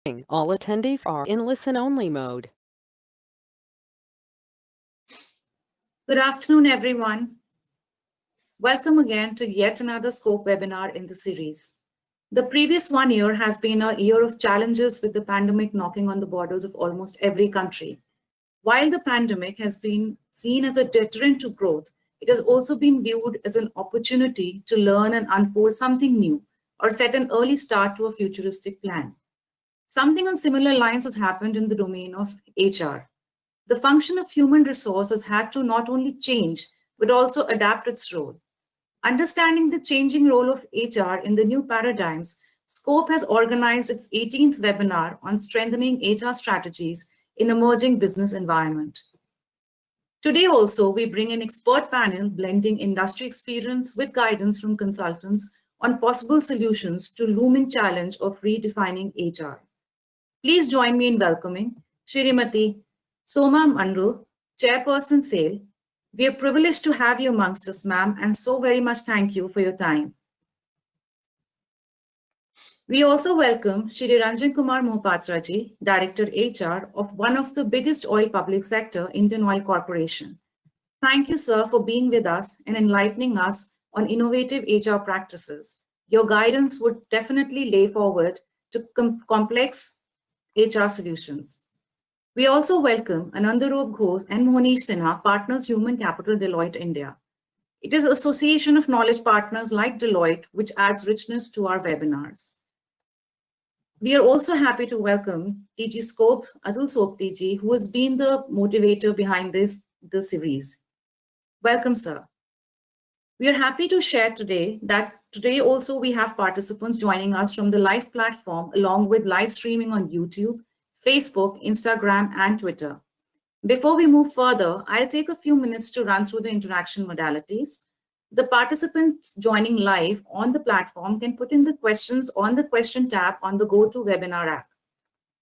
All attendees are in listen-only mode. Good afternoon, everyone. Welcome again to yet another Scope webinar in the series. The previous 1 year has been a year of challenges with the pandemic knocking on the borders of almost every country. While the pandemic has been seen as a deterrent to growth, it has also been viewed as an opportunity to learn and unfold something new or set an early start to a futuristic plan. Something on similar lines has happened in the domain of HR. The function of human resource has had to not only change, but also adapt its role. Understanding the changing role of HR in the new paradigms, Scope has organized its 18th webinar on strengthening HR strategies in emerging business environment. Today also, we bring an expert panel blending industry experience with guidance from consultants on possible solutions to looming challenge of redefining HR. Please join me in welcoming Shrimati Soma Mandal, Chairperson SAIL. We are privileged to have you amongst us, ma'am, and so very much thank you for your time. We also welcome Shri Ranjan Kumar Mohapatra ji, Director HR of one of the biggest oil public sector, Indian Oil Corporation. Thank you, sir, for being with us and enlightening us on innovative HR practices. Your guidance would definitely lay forward to complex HR solutions. We also welcome Anandaroop Ghosh and Mohnish Sinha, Partners Human Capital, Deloitte, India. It is an association of knowledge partners like Deloitte, which adds richness to our webinars. We are also happy to welcome DG Scope, Atul Sopti ji, who has been the motivator behind this series. Welcome, sir. We are happy to share today that today also we have participants joining us from the live platform along with live streaming on YouTube, Facebook, Instagram, and Twitter. Before we move further, I'll take a few minutes to run through the interaction modalities. The participants joining live on the platform can put in the questions on the question tab on the GoToWebinar app.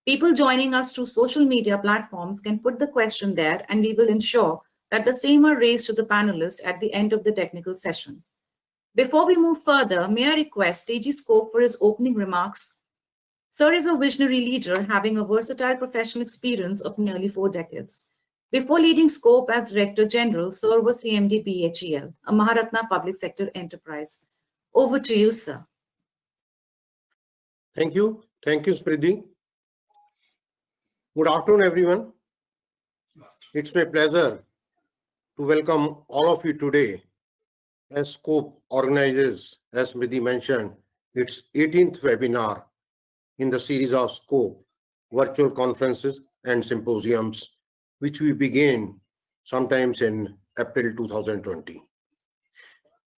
People joining us through social media platforms can put the question there, and we will ensure that the same are raised to the panelists at the end of the technical session. Before we move further, may I request DG Scope for his opening remarks. Sir is a visionary leader having a versatile professional experience of nearly 4 decades. Before leading Scope as Director General, Sir was CMD BHEL, a Maharatna public sector enterprise. Over to you, sir. Thank you. Thank you, Smriti. Good afternoon, everyone. It's my pleasure to welcome all of you today as Scope organizes, as Smriti mentioned, its 18th webinar in the series of Scope virtual conferences and symposiums, which we began sometimes in April 2020.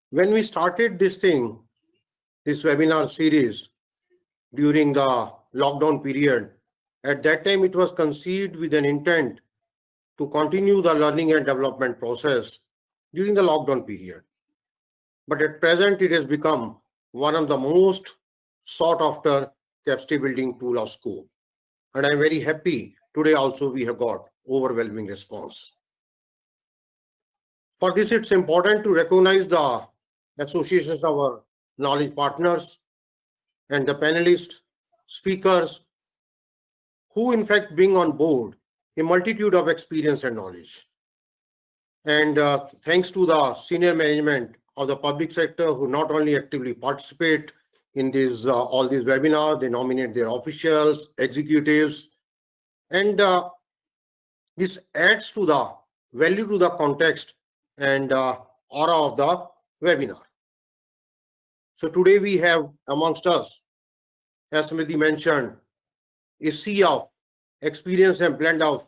When we started this webinar series during the lockdown period, at that time it was conceived with an intent to continue the learning and development process during the lockdown period. But at present, it has become one of the most sought after capacity building tool of Scope. And I'm very happy today also we have got overwhelming response. For this, it's important to recognize the associations of our knowledge partners and the panelists, speakers, who in fact bring on board a multitude of experience and knowledge. And thanks to the senior management of the public sector who not only actively participate in all these webinars, they nominate their officials, executives, and this adds to the value to the context and aura of the webinar. So today we have amongst us, as Smriti mentioned, a sea of experience and blend of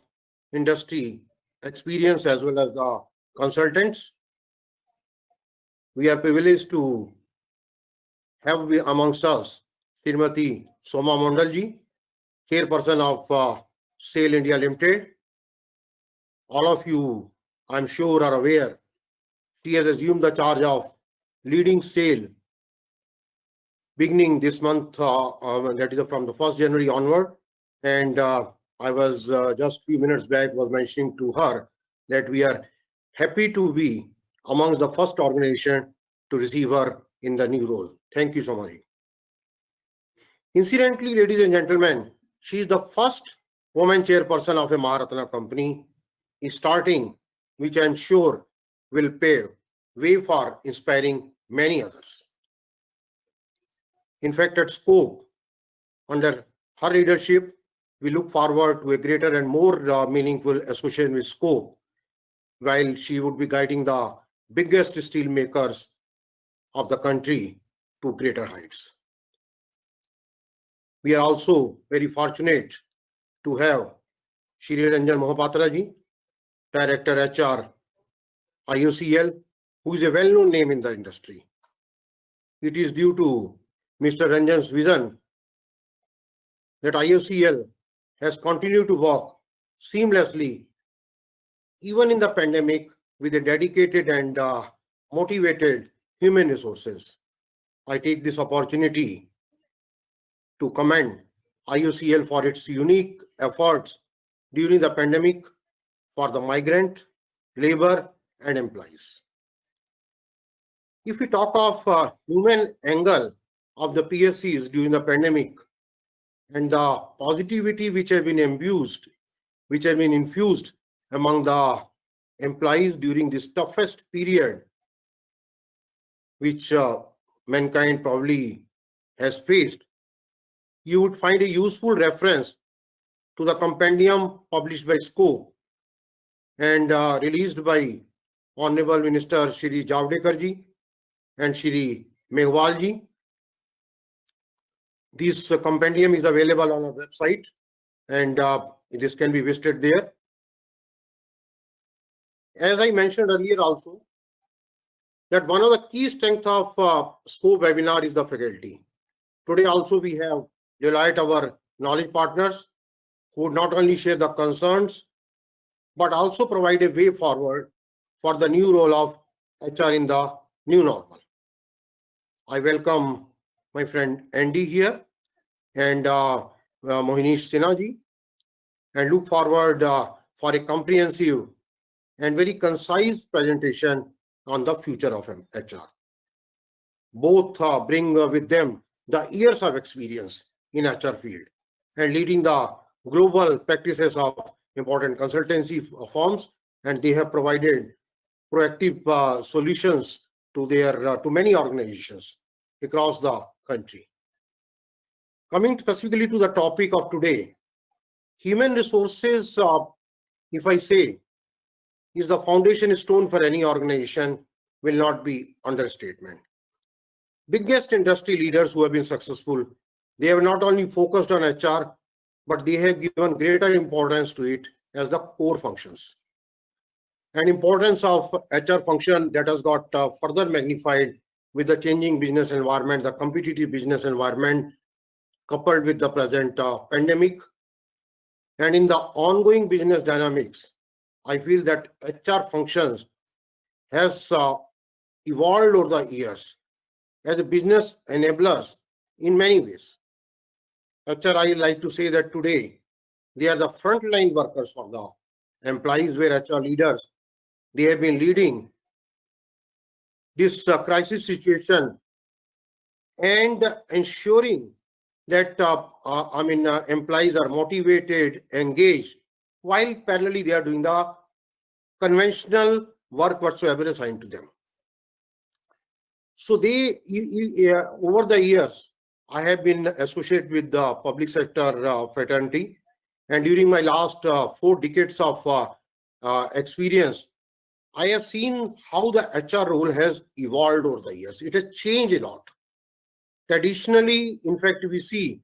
industry experience as well as the consultants. We are privileged to have amongst us Srimati Soma Mandal ji, chairperson of SAIL India Limited. All of you, I'm sure, are aware she has assumed the charge of leading SAIL beginning this month, that is from the 1st January onward. And I was just a few minutes back was mentioning to her that we are happy to be amongst the first organization to receive her in the new role. Thank you so much. Incidentally, ladies and gentlemen, She is the first woman chairperson of a Maharatna company, is starting, which I am sure will pave way for inspiring many others. In fact, at Scope, under her leadership, we look forward to a greater and more meaningful association with Scope, while she would be guiding the biggest steel makers of the country to greater heights. We are also very fortunate to have Shri Ranjan Mohapatra ji, Director HR, IOCL, who is a well-known name in the industry. It is due to Mr. Ranjan's vision that IOCL has continued to work seamlessly, even in the pandemic, with a dedicated and motivated human resources. I take this opportunity to commend IOCL for its unique efforts during the pandemic for the migrant, labor, and employees. If we talk of human angle of the PSCs during the pandemic and the positivity which has been infused among the employees during this toughest period, which mankind probably has faced, you would find a useful reference to the compendium published by Scope and released by Honorable Minister Shri Javadekar ji and Shri Meghwal ji. This compendium is available on our website, and this can be visited there. As I mentioned earlier also, that one of the key strengths of Scope webinar is the faculty. Today also we have Deloitte, our knowledge partners, who would not only share the concerns, but also provide a way forward for the new role of HR in the new normal. I welcome my friend Andy here and Mohinish Sinha ji, and look forward for a comprehensive and very concise presentation on the future of HR. Both bring with them the years of experience in HR field and leading the global practices of important consultancy firms, and they have provided proactive solutions to to many organizations across the country. Coming specifically to the topic of today, human resources, if I say, is the foundation stone for any organization, will not be understatement. Biggest industry leaders who have been successful, they have not only focused on HR, but they have given greater importance to it as the core functions. And importance of HR function that has got further magnified with the changing business environment, the competitive business environment, coupled with the present pandemic. And in the ongoing business dynamics, I feel that HR functions has evolved over the years as a business enablers in many ways. HR, I like to say that today, they are the frontline workers for the employees, where HR leaders, they have been leading this crisis situation and ensuring that employees are motivated, engaged, while parallelly they are doing the conventional work whatsoever assigned to them. So they, over the years, I have been associated with the public sector fraternity, and during my last 4 decades of experience, I have seen how the HR role has evolved over the years. It has changed a lot. Traditionally, in fact, we see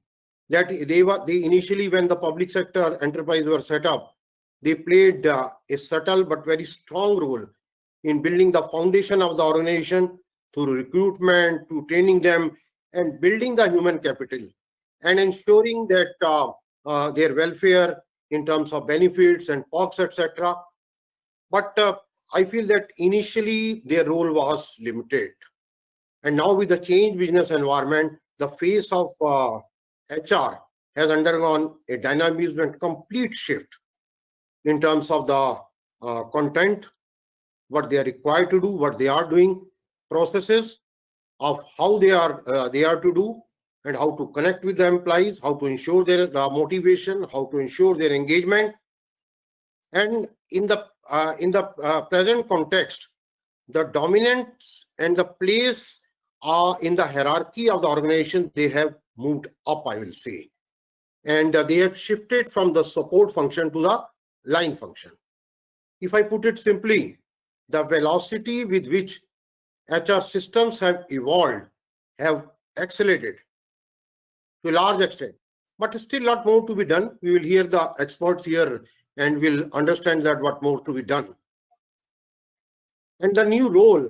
that they initially, when the public sector enterprise were set up, they played a subtle but very strong role in building the foundation of the organization through recruitment, to training them, and building the human capital, and ensuring that their welfare in terms of benefits and perks, etc. But I feel that initially their role was limited. And now with the changed business environment, the face of HR has undergone a dynamism and complete shift in terms of the content, what they are required to do, what they are doing, processes of how they are to do, and how to connect with the employees, how to ensure their motivation, how to ensure their engagement. And in the present context, the dominance and the place in the hierarchy of the organization, they have moved up, I will say. And they have shifted from the support function to the line function. If I put it simply, the velocity with which HR systems have evolved have accelerated to a large extent, but still lot more to be done. We will hear the experts here and we'll understand that what more to be done. And the new role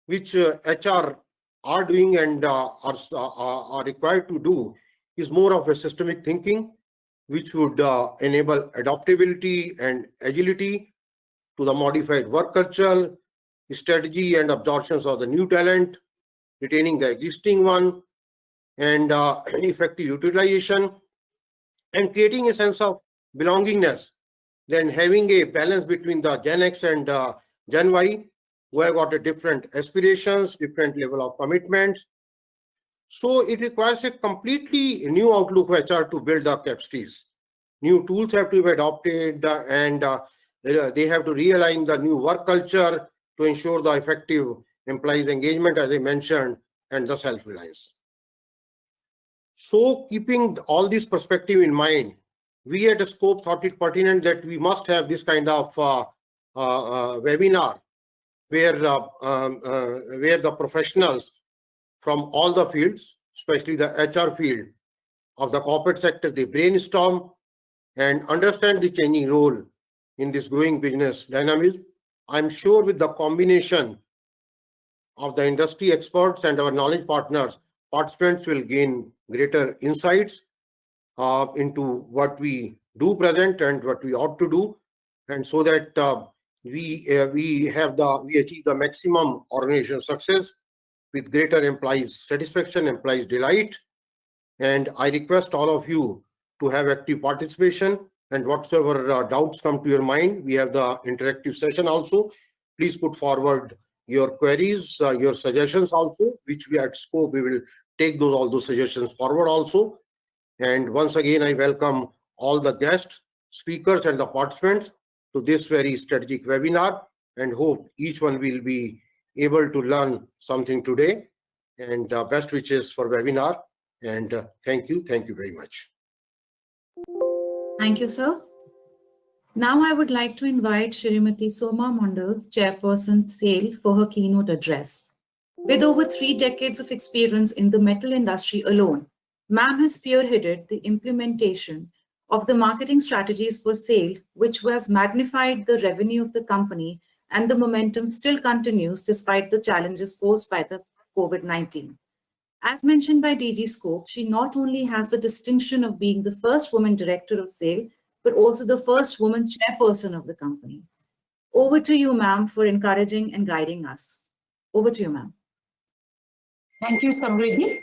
which HR are doing and are required to do is more of a systemic thinking, which would enable adaptability and agility to the modified work culture, strategy and absorptions of the new talent, retaining the existing one, and effective utilization, and creating a sense of belongingness, then having a balance between the Gen X and Gen Y, who have got a different aspirations, different level of commitments. So it requires a completely new outlook for HR to build the capacities. New tools have to be adopted and they have to realign the new work culture to ensure the effective employees engagement, as I mentioned, and the self-reliance. So keeping all this perspective in mind, we at Scope thought it pertinent that we must have this kind of webinar where the professionals from all the fields, especially the HR field of the corporate sector, they brainstorm and understand the changing role in this growing business dynamism. I'm sure with the combination of the industry experts and our knowledge partners, participants will gain greater insights into what we do present and what we ought to do, and so that we achieve the maximum organizational success with greater employees satisfaction, employees delight. And I request all of you to have active participation, and whatsoever doubts come to your mind, we have the interactive session also. Please put forward your queries, your suggestions also, which we at Scope, we will take all those suggestions forward also. And once again, I welcome all the guests, speakers, and the participants to this very strategic webinar, and hope each one will be able to learn something today. And best wishes for webinar. And thank you very much. Thank you, sir. Now I would like to invite Shrimati Soma Mondal, Chairperson SAIL, for her keynote address. With over 3 decades of experience in the metal industry alone, ma'am has spearheaded the implementation of the marketing strategies for SAIL, which has magnified the revenue of the company, and the momentum still continues despite the challenges posed by the COVID-19. As mentioned by DG Scope, she not only has the distinction of being the first woman director of SAIL, but also the first woman chairperson of the company. Over to you, ma'am, for encouraging and guiding us. Over to you, ma'am. Thank you, Samriddhi.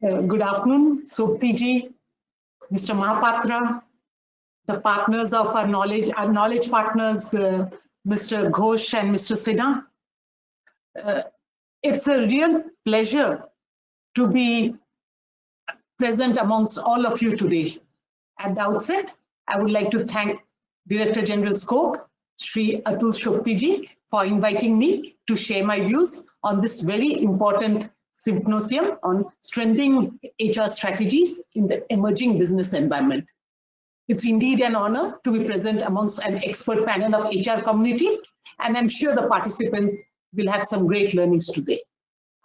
Good afternoon, Sopti ji, Mr. Mahapatra, the partners of our knowledge partners, Mr. Ghosh and Mr. Sinha. It's a real pleasure to be present amongst all of you today. At the outset, I would like to thank Director General Scope, Shri Atul Shokti ji, for inviting me to share my views on this very important symposium on strengthening HR strategies in the emerging business environment. It's indeed an honor to be present amongst an expert panel of HR community, and I'm sure the participants will have some great learnings today.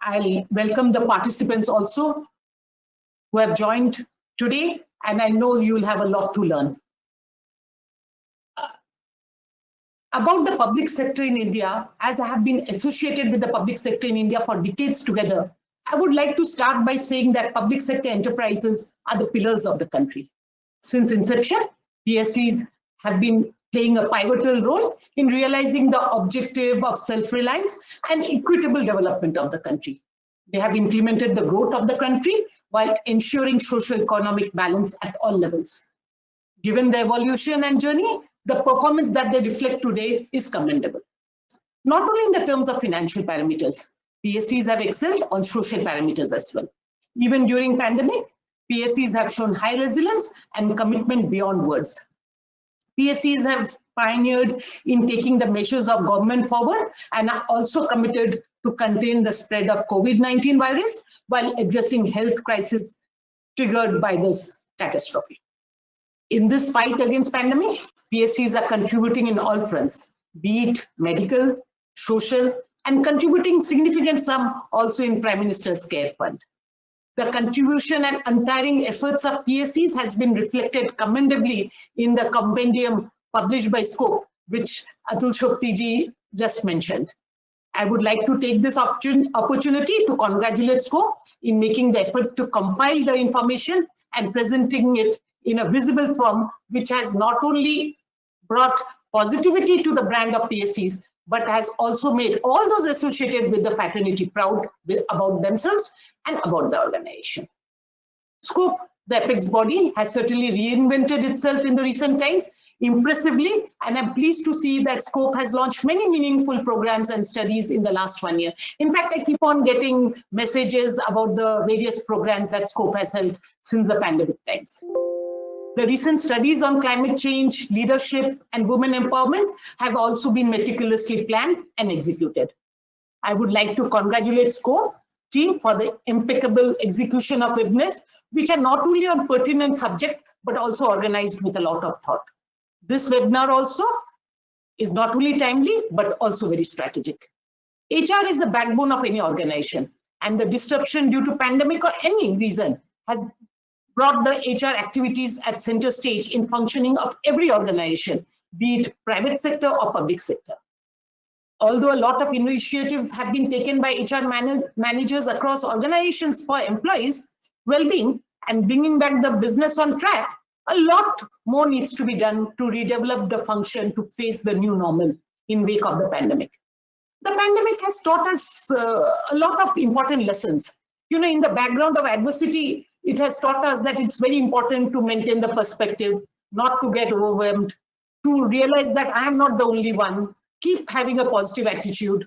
I'll welcome the participants also who have joined today, and I know you'll have a lot to learn. About the public sector in India, as I have been associated with the public sector in India for decades together, I would like to start by saying that public sector enterprises are the pillars of the country. Since inception, PSCs have been playing a pivotal role in realizing the objective of self-reliance and equitable development of the country. They have implemented the growth of the country while ensuring socio-economic balance at all levels. Given the evolution and journey, the performance that they reflect today is commendable. Not only in the terms of financial parameters, PSCs have excelled on social parameters as well. Even during pandemic, PSCs have shown high resilience and commitment beyond words. PSCs have pioneered in taking the measures of government forward and are also committed to contain the spread of COVID-19 virus while addressing health crisis triggered by this catastrophe. In this fight against pandemic, PSCs are contributing in all fronts, be it medical, social, and contributing significant sum also in Prime Minister's Care Fund. The contribution and untiring efforts of PSCs has been reflected commendably in the compendium published by Scope, which Atul Shokti ji just mentioned. I would like to take this opportunity to congratulate Scope in making the effort to compile the information and presenting it in a visible form, which has not only brought positivity to the brand of PSCs, but has also made all those associated with the fraternity proud about themselves and about the organization. Scope, the apex body, has certainly reinvented itself in the recent times impressively, and I'm pleased to see that Scope has launched many meaningful programs and studies in the last 1 year. In fact, I keep on getting messages about the various programs that Scope has held since the pandemic times. The recent studies on climate change, leadership, and women empowerment have also been meticulously planned and executed. I would like to congratulate Scope team for the impeccable execution of webinars, which are not only on pertinent subject, but also organized with a lot of thought. This webinar also is not only timely, but also very strategic. HR is the backbone of any organization, and the disruption due to pandemic or any reason has brought the HR activities at center stage in functioning of every organization, be it private sector or public sector. Although a lot of initiatives have been taken by HR managers across organizations for employees' well-being and bringing back the business on track, a lot more needs to be done to redevelop the function to face the new normal in wake of the pandemic. The pandemic has taught us a lot of important lessons. You know, in the background of adversity, it has taught us that it's very important to maintain the perspective, not to get overwhelmed, to realize that I am not the only one, keep having a positive attitude,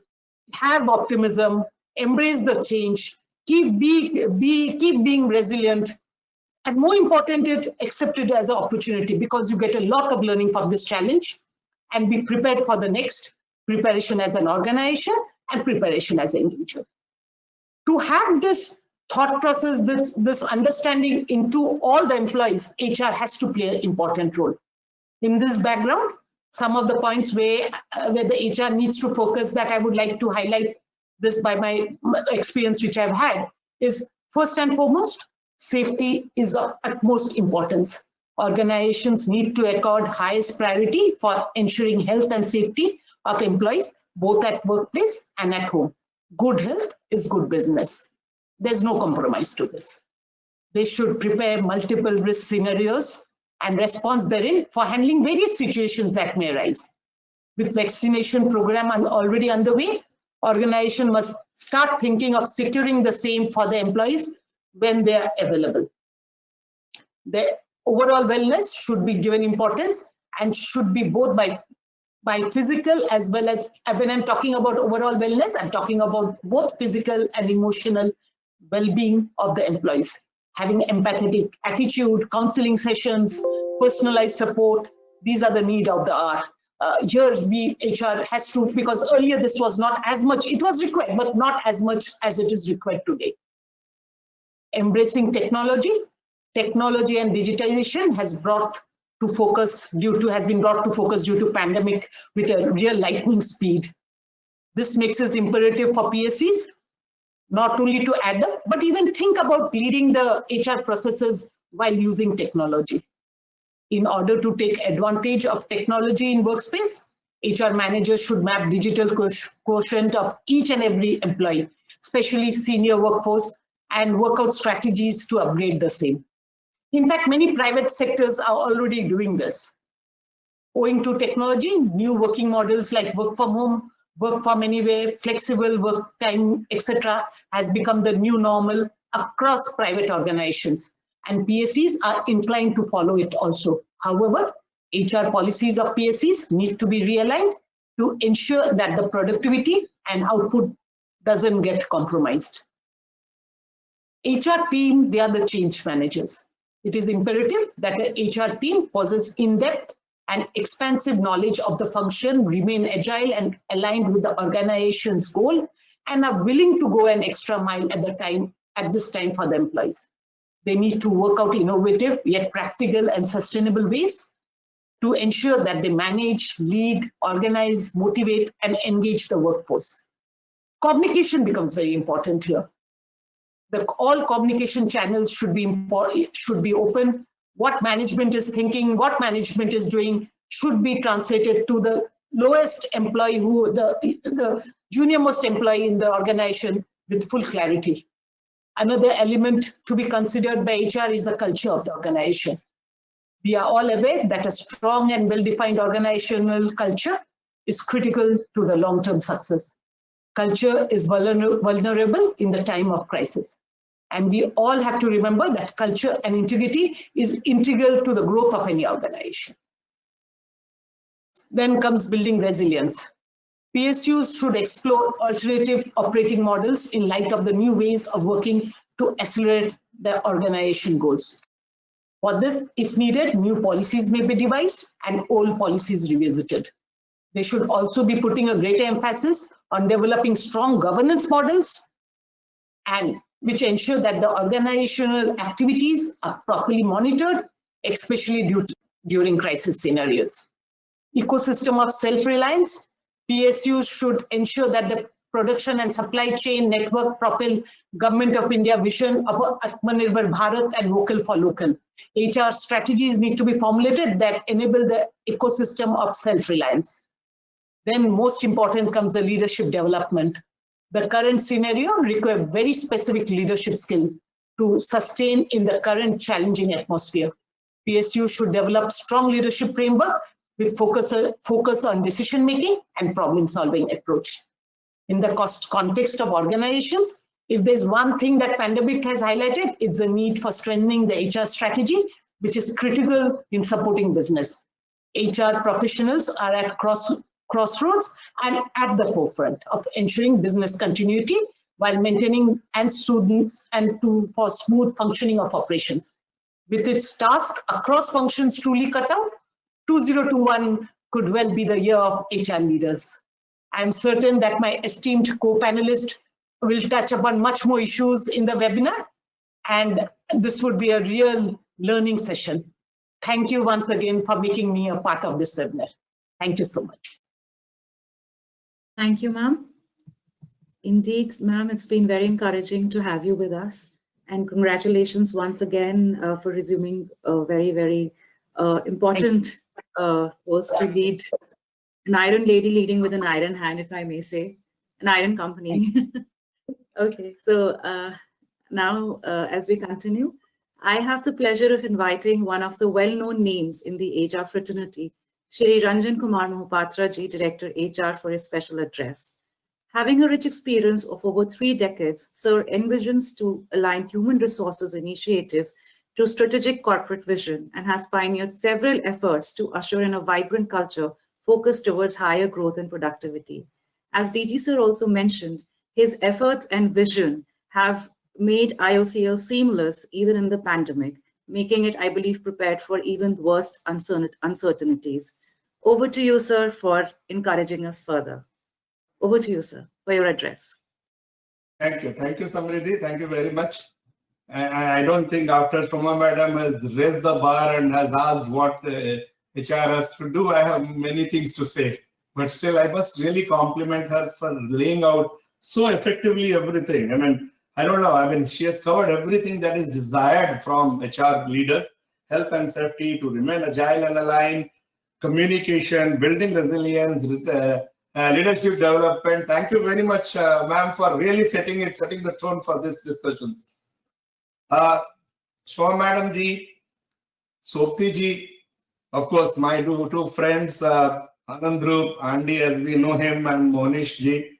have optimism, embrace the change, keep being resilient, and more important, accept it as an opportunity, because you get a lot of learning from this challenge, and be prepared for the next preparation as an organization and preparation as an individual. To have this thought process, this understanding into all the employees, HR has to play an important role. In this background, some of the points where the HR needs to focus that I would like to highlight this by my experience which I've had is, first and foremost, safety is of utmost importance. Organizations need to accord highest priority for ensuring health and safety of employees, both at workplace and at home. Good health is good business. There's no compromise to this. They should prepare multiple risk scenarios and response therein for handling various situations that may arise. With vaccination program already underway, organization must start thinking of securing the same for the employees when they are available. The overall wellness should be given importance and should be both by physical as well as, when I'm talking about overall wellness, I'm talking about both physical and emotional well-being of the employees. Having empathetic attitude, counseling sessions, personalized support, these are the need of the hour. Here HR has to, because earlier this was not as much, it was required, but not as much as it is required today. Embracing technology and digitization has been brought to focus due to pandemic with a real lightning speed. This makes it imperative for PSCs not only to adapt, but even think about leading the HR processes while using technology. In order to take advantage of technology in workspace, HR managers should map digital quotient of each and every employee, especially senior workforce, and work out strategies to upgrade the same. In fact, many private sectors are already doing this. Owing to technology, new working models like work from home, work from anywhere, flexible work time, etc., has become the new normal across private organizations, and PSCs are inclined to follow it also. However, HR policies of PSCs need to be realigned to ensure that the productivity and output doesn't get compromised. HR team, they are the change managers. It is imperative that an HR team possess in-depth and expansive knowledge of the function, remain agile and aligned with the organization's goal, and are willing to go an extra mile at this time for the employees. They need to work out innovative yet practical and sustainable ways to ensure that they manage, lead, organize, motivate, and engage the workforce. Communication becomes very important here. All communication channels should be open. What management is thinking, what management is doing, should be translated to the lowest employee, the junior most employee in the organization, with full clarity. Another element to be considered by HR is the culture of the organization. We are all aware that a strong and well-defined organizational culture is critical to the long-term success. Culture is vulnerable in the time of crisis. And we all have to remember that culture and integrity is integral to the growth of any organization. Then comes building resilience. PSUs should explore alternative operating models in light of the new ways of working to accelerate the organization goals. For this, if needed, new policies may be devised and old policies revisited. They should also be putting a greater emphasis on developing strong governance models and which ensure that the organizational activities are properly monitored, especially during crisis scenarios. Ecosystem of self-reliance. PSUs should ensure that the production and supply chain network propel Government of India vision of Atmanirbhar Bharat and vocal for local. HR strategies need to be formulated that enable the ecosystem of self-reliance. Then most important comes the leadership development. The current scenario requires very specific leadership skill to sustain in the current challenging atmosphere. PSU should develop strong leadership framework with focus on decision-making and problem-solving approach. In the context of organizations, if there's one thing that pandemic has highlighted, it's the need for strengthening the HR strategy, which is critical in supporting business. HR professionals are at crossroads and at the forefront of ensuring business continuity while maintaining for smooth functioning of operations. With its task across functions truly cut out, 2021 could well be the year of HR leaders. I'm certain that my esteemed co-panelist will touch upon much more issues in the webinar, and this would be a real learning session. Thank you once again for making me a part of this webinar. Thank you so much. Thank you, ma'am. Indeed, ma'am, it's been very encouraging to have you with us. And congratulations once again for resuming a very, very important post to lead. An iron lady leading with an iron hand, if I may say, an iron company. Okay, so now as we continue, I have the pleasure of inviting one of the well-known names in the HR fraternity, Shri Ranjan Kumar Mohapatra ji, Director HR, for his special address. Having a rich experience of over 3 decades, Sir envisions to align human resources initiatives to strategic corporate vision and has pioneered several efforts to usher in a vibrant culture focused towards higher growth and productivity. As DG Sir also mentioned, his efforts and vision have made IOCL seamless even in the pandemic, making it, I believe, prepared for even worse uncertainties. Over to you, sir, for encouraging us further. Over to you, sir, for your address. Thank you, Samriddhi. Thank you very much. I don't think after Soma Madam has raised the bar and has asked what HR has to do, I have many things to say. But still, I must really compliment her for laying out so effectively everything. I don't know. She has covered everything that is desired from HR leaders: health and safety, to remain agile and aligned, communication, building resilience, leadership development. Thank you very much, ma'am, for really setting the tone for these discussions. Shoma Madam ji, Sopti ji, of course, my two friends, Anandrup, Andy, as we know him, and Monish ji,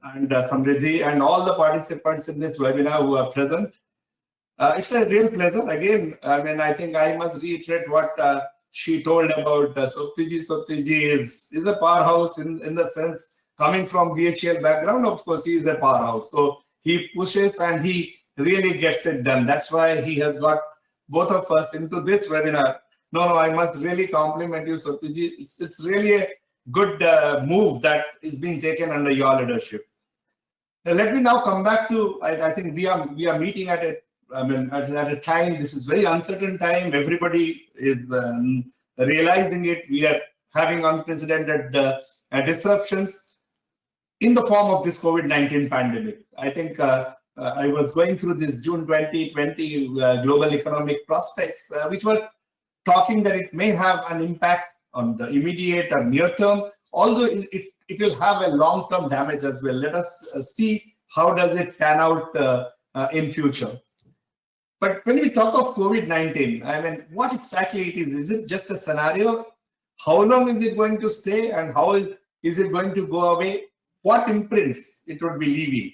and Samriddhi, and all the participants in this webinar who are present. It's a real pleasure. Again, I think I must reiterate what she told about Sopti ji. Sopti ji is a powerhouse in the sense, coming from BHL background, of course, he is a powerhouse. So he pushes and he really gets it done. That's why he has got both of us into this webinar. No, I must really compliment you, Satyajit. It's really a good move that is being taken under your leadership. Let me now come back to, I think we are meeting at a time, this is very uncertain time. Everybody is realizing it. We are having unprecedented disruptions in the form of this COVID-19 pandemic. I think I was going through this June 2020 global economic prospects, which were talking that it may have an impact on the immediate or near term, although it will have a long-term damage as well. Let us see how does it pan out in future. But when we talk of COVID-19, I mean, what exactly it is? Is it just a scenario? How long is it going to stay, and how is it going to go away? What imprints it would be leaving?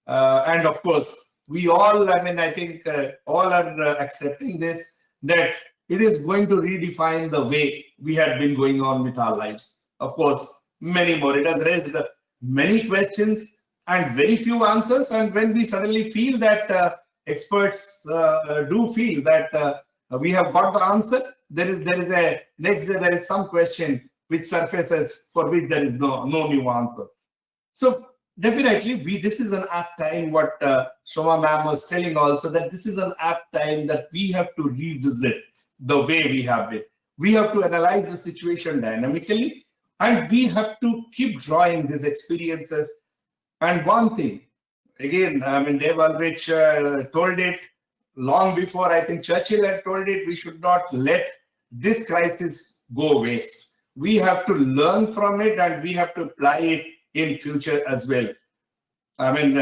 And of course, we all, I think all are accepting this, that it is going to redefine the way we had been going on with our lives. Of course, many more. It has raised many questions and very few answers. And when we suddenly feel that experts do feel that we have got the answer, there is a next day there is some question which surfaces for which there is no new answer. So definitely, this is an apt time. What Shoma ma'am was telling also, that this is an apt time that we have to revisit the way we have been. We have to analyze the situation dynamically, and we have to keep drawing these experiences. And one thing, again, Dave Ulrich told it long before I think Churchill had told it, we should not let this crisis go waste. We have to learn from it, and we have to apply it in future as well. When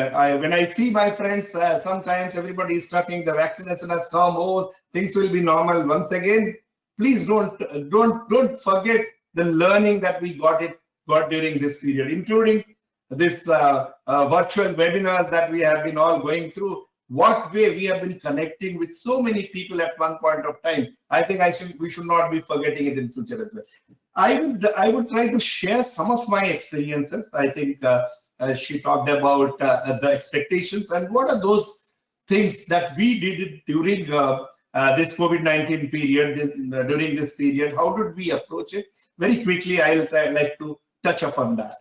I see my friends, sometimes everybody is talking, the vaccination has come, oh, things will be normal. Once again, please don't forget the learning that we got during this period, including this virtual webinars that we have been all going through. What way we have been connecting with so many people at one point of time. I think we should not be forgetting it in future as well. I would try to share some of my experiences. I think she talked about the expectations, and what are those things that we did during this COVID-19 period, during this period. How did we approach it? Very quickly, I'd like to touch upon that.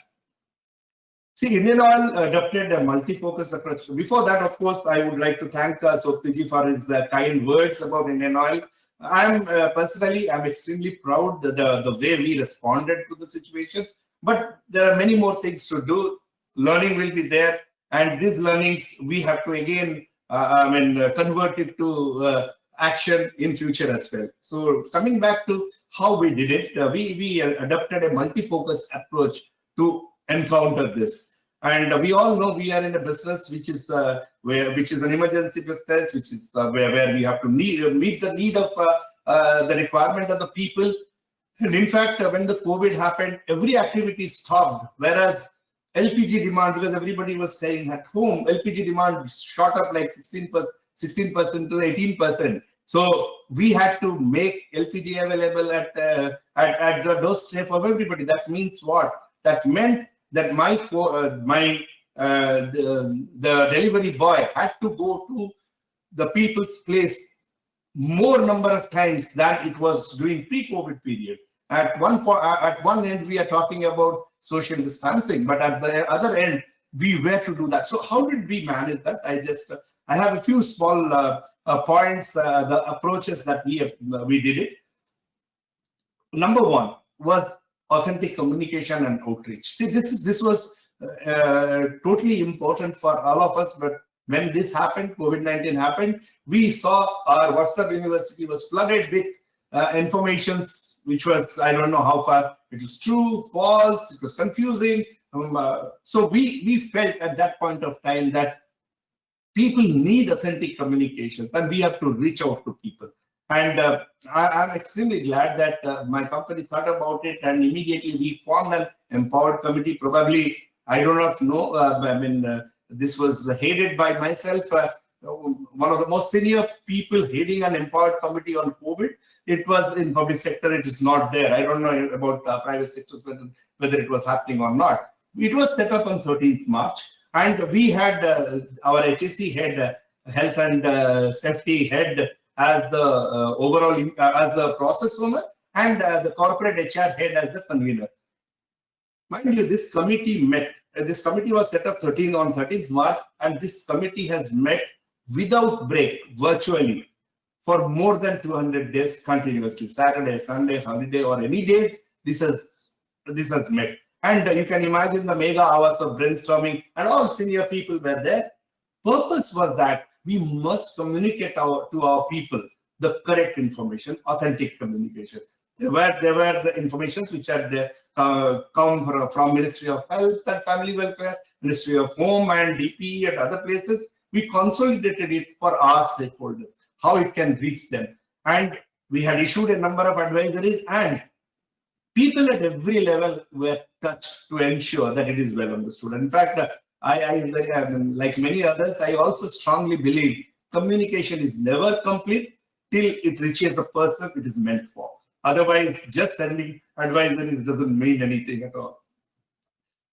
See, Indian Oil adopted a multi-focus approach. Before that, of course, I would like to thank Soptiji for his kind words about Indian Oil. I'm extremely proud the way we responded to the situation. But there are many more things to do. Learning will be there, and these learnings we have to again, convert it to action in future as well. So coming back to how we did it, we adopted a multi-focus approach to encounter this. And we all know we are in a business which is an emergency business, which is where we have to meet the need of the requirement of the people. And in fact, when the COVID happened, every activity stopped, whereas LPG demand, because everybody was staying at home, LPG demand shot up like 16% to 18%. So we had to make LPG available at the doorstep of everybody. That means what? That meant that the delivery boy had to go to the people's place more number of times than it was during pre-COVID period. At one end, we are talking about social distancing, but at the other end, we were to do that. So how did we manage that? I have a few small points, the approaches that we did it. Number one was authentic communication and outreach. See, this was totally important for all of us. But when this happened, COVID-19 happened, we saw our WhatsApp University was flooded with informations which was, I don't know how far it was true, false, it was confusing. So we felt at that point of time that people need authentic communications, and we have to reach out to people. And I'm extremely glad that my company thought about it, and immediately we formed an empowered committee. Probably, I do not know, this was headed by myself, one of the most senior people heading an empowered committee on COVID. It was in public sector, it is not there. I don't know about private sectors, whether it was happening or not. It was set up on 13th March, and we had our HSE head, health and safety head as the overall as the process owner, and the corporate HR head as the convener. Mind you, this committee met. This committee was set up on 13th March, and this committee has met without break, virtually, for more than 200 days continuously. Saturday, Sunday, holiday, or any days, this has met. And you can imagine the mega hours of brainstorming, and all senior people were there. Purpose was that we must communicate to our people the correct information, authentic communication. There were the informations which had come from Ministry of Health and Family Welfare, Ministry of Home and DP and other places. We consolidated it for our stakeholders, how it can reach them. And we had issued a number of advisories, and people at every level were touched to ensure that it is well understood. In fact, like many others, I also strongly believe communication is never complete till it reaches the person it is meant for. Otherwise, just sending advisories doesn't mean anything at all.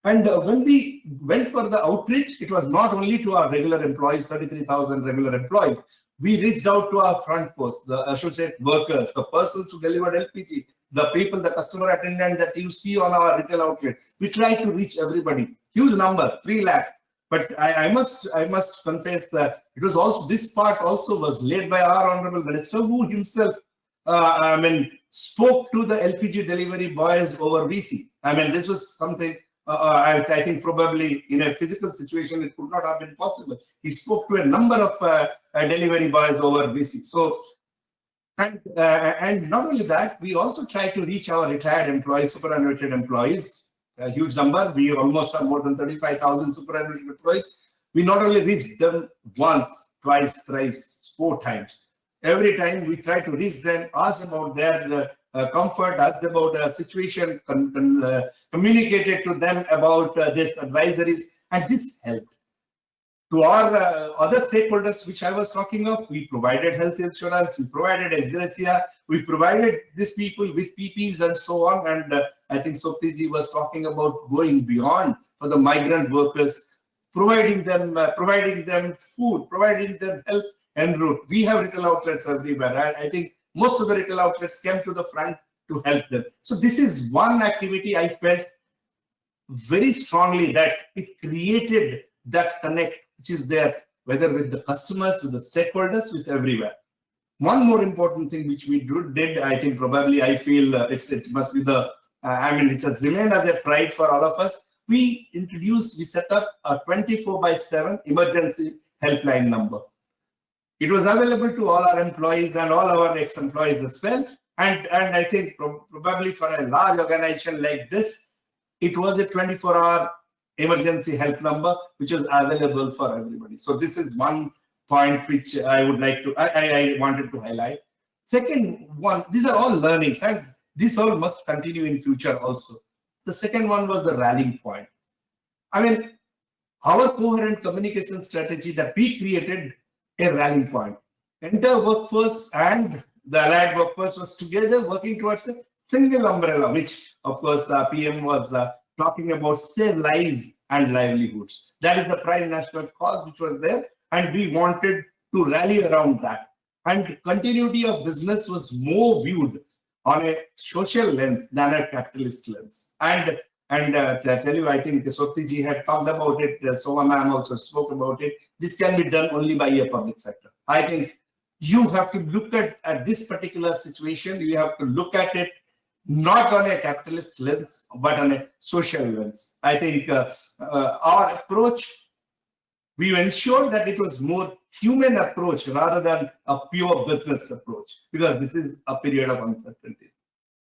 And when we went for the outreach, it was not only to our regular employees, 33,000 regular employees. We reached out to our front post, the associate workers, the persons who delivered LPG, the people, the customer attendant that you see on our retail outlet. We tried to reach everybody. Huge number, 3 lakhs. But I must confess that it was also, this part also was led by our Honorable Minister, who himself spoke to the LPG delivery boys over VC. This was something I think probably in a physical situation it could not have been possible. He spoke to a number of delivery boys over VC. So, and not only that, we also try to reach our retired employees, superannuated employees, a huge number. We almost have more than 35,000 superannuated employees. We not only reached them once, twice, thrice, 4 times. Every time we try to reach them, ask about their comfort, ask about the situation, communicated to them about this advisories, and this helped. To our other stakeholders, which I was talking of, we provided health insurance, we provided ex-gratia, we provided these people with PPs and so on. And I think Soptiji was talking about going beyond for the migrant workers, providing them food, providing them help en route. We have retail outlets everywhere, and I think most of the retail outlets came to the front to help them. So this is one activity I felt very strongly that it created that connect which is there, whether with the customers, with the stakeholders, with everywhere. One more important thing which we did, I think probably I feel it must be the, it has remained as a pride for all of us. We set up a 24/7 emergency helpline number. It was available to all our employees and all our ex-employees as well. And I think probably for a large organization like this, it was a 24-hour emergency help number, which is available for everybody. So this is one point which I would like to, I wanted to highlight. Second one, these are all learnings, and this all must continue in future also. The second one was the rallying point. Our coherent communication strategy that we created a rallying point. Entire workforce and the allied workforce was together working towards a single umbrella, which of course PM was talking about save lives and livelihoods. That is the prime national cause which was there, and we wanted to rally around that. And continuity of business was more viewed on a social lens than a capitalist lens. And to tell you, I think Sotiji had talked about it, Soma ma'am also spoke about it. This can be done only by a public sector. I think you have to look at this particular situation, you have to look at it not on a capitalist lens, but on a social lens. I think our approach, we ensured that it was more human approach rather than a pure business approach, because this is a period of uncertainty.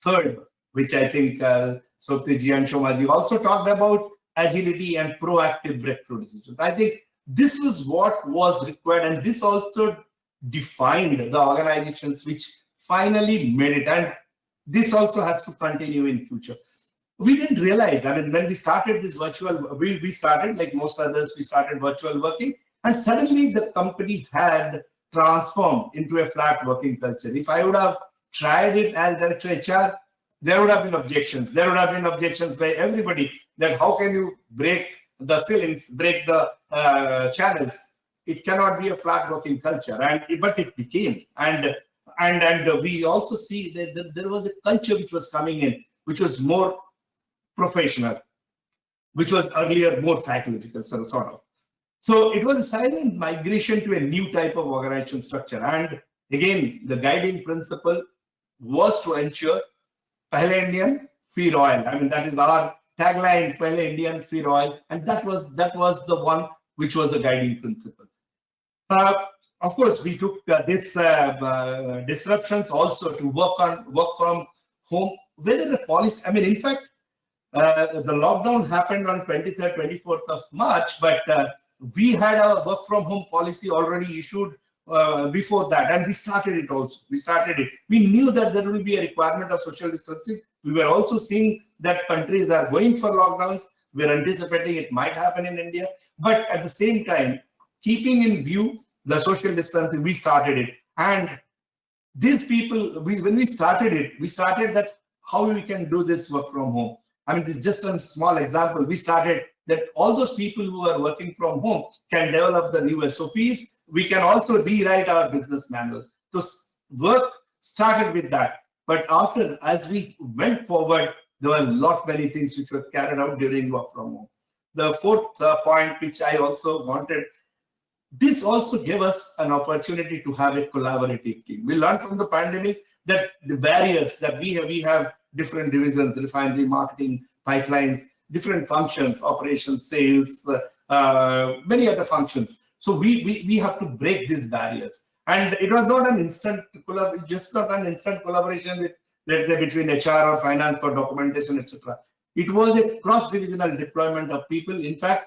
Third, which I think Sotiji and Shomaji also talked about, agility and proactive breakthrough decisions. I think this was what was required, and this also defined the organizations which finally made it. And this also has to continue in future. We didn't realize, when we started this virtual, we started like most others, we started virtual working, and suddenly the company had transformed into a flat working culture. If I would have tried it as Director HR, there would have been objections. There would have been objections by everybody that how can you break the ceilings, break the channels. it cannot be a flat working culture, but it became. And we also see that there was a culture which was coming in, which was more professional, which was earlier more psychological, sort of. So it was a silent migration to a new type of organization structure. And again, the guiding principle was to ensure Pehle Indian, Fir Oil. I mean, that is our tagline, Pehle Indian, Fir Oil. And that was the one which was the guiding principle. Of course, we took this disruptions also to work from home. Whether the policy, I mean, in fact, the lockdown happened on 23rd, 24th of March, but we had a work from home policy already issued before that, and we started it also. We knew that there will be a requirement of social distancing. We were also seeing that countries are going for lockdowns. We're anticipating it might happen in India, but at the same time, keeping in view the social distancing, we started it. And these people, when we started that how we can do this work from home. I mean, this is just a small example. We started that all those people who are working from home can develop the new SOPs. We can also rewrite our business manuals. So work started with that. But after, as we went forward, there were many things which were carried out during work from home. The fourth point, which I also wanted, this also gave us an opportunity to have a collaborative team. We learned from the pandemic that the barriers that we have different divisions, refinery, marketing, pipelines, different functions, operations, sales, many other functions. So we have to break these barriers. And it was not an instant collaboration with, let's say, between HR or finance or documentation, etc. It was a cross-divisional deployment of people. In fact,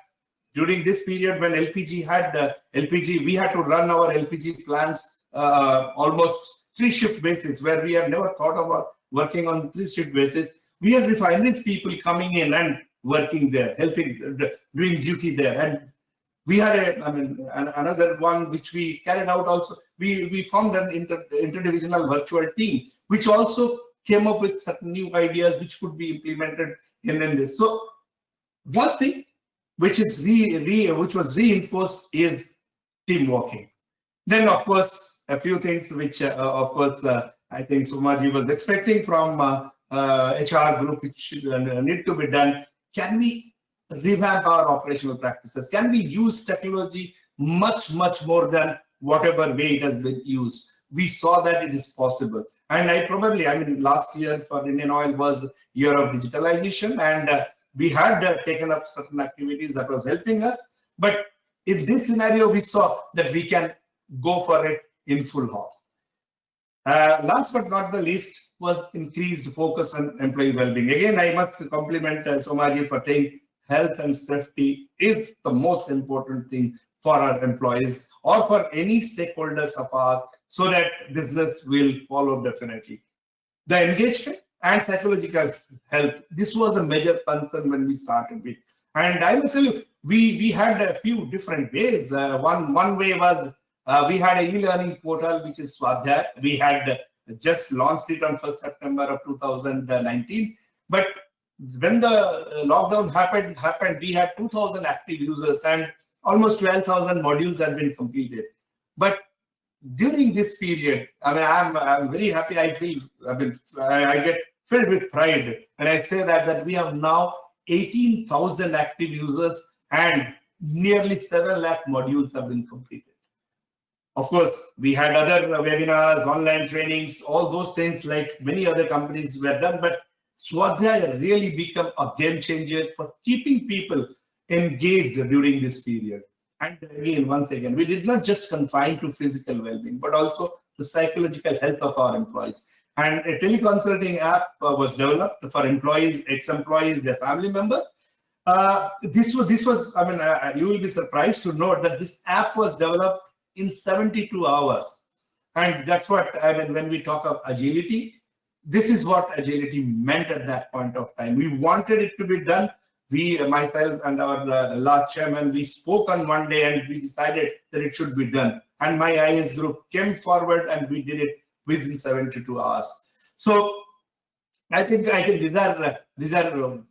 during this period when LPG had we had to run our LPG plants almost 3-shift basis, where we have never thought about working on 3-shift basis. We had refineries people coming in and working there, helping, doing duty there. And we had another one which we carried out also. We formed an interdivisional virtual team, which also came up with certain new ideas which could be implemented in this. So one thing which is which was reinforced is team working. Then, of course, a few things which, of course, I think Sumaji was expecting from HR group, which need to be done. Can we revamp our operational practices? Can we use technology much more than whatever way it has been used? We saw that it is possible. And last year for Indian Oil was year of digitalization, and we had taken up certain activities that was helping us. But in this scenario, we saw that we can go for it in full hog. Last but not the least was increased focus on employee well-being. Again, I must compliment Somaji for saying health and safety is the most important thing for our employees or for any stakeholders of ours, so that business will follow definitely. The engagement and psychological health, this was a major concern when we started with. And I will tell you, we had a few different ways. One way was we had a e-learning portal, which is Swadhyay. We had just launched it on 1st September of 2019. But when the lockdown happened, we had 2,000 active users and almost 12,000 modules had been completed. But during this period, I'm very happy. I get filled with pride when I say that we have now 18,000 active users and nearly 7 lakh modules have been completed. Of course, we had other webinars, online trainings, all those things like many other companies were done, but Swadhyay really become a game changer for keeping people engaged during this period. And again, once again, we did not just confine to physical well-being, but also the psychological health of our employees. And a teleconsulting app was developed for employees, ex-employees, their family members. This was, you will be surprised to note that this app was developed in 72 hours. And that's what, when we talk of agility, this is what agility meant at that point of time. We wanted it to be done. We, myself and our last chairman, we spoke on one day and we decided that it should be done. And my IS group came forward and we did it within 72 hours. So I think these are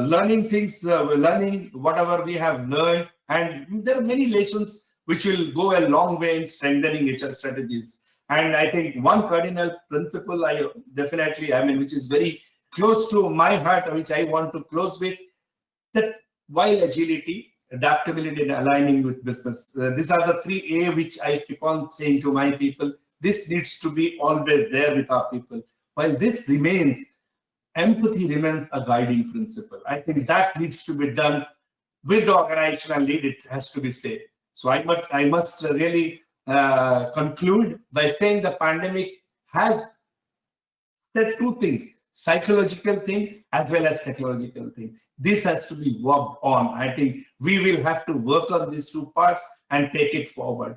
learning things, learning whatever we have learned. And there are many lessons which will go a long way in strengthening HR strategies. And I think one cardinal principle which is very close to my heart, which I want to close with, that while agility, adaptability, and aligning with business, these are the 3A which I keep on saying to my people. This needs to be always there with our people. While this remains, empathy remains a guiding principle. I think that needs to be done with the organizational lead, it has to be said. So I must really conclude by saying the pandemic has said two things: psychological thing as well as technological thing. This has to be worked on. I think we will have to work on these two parts and take it forward.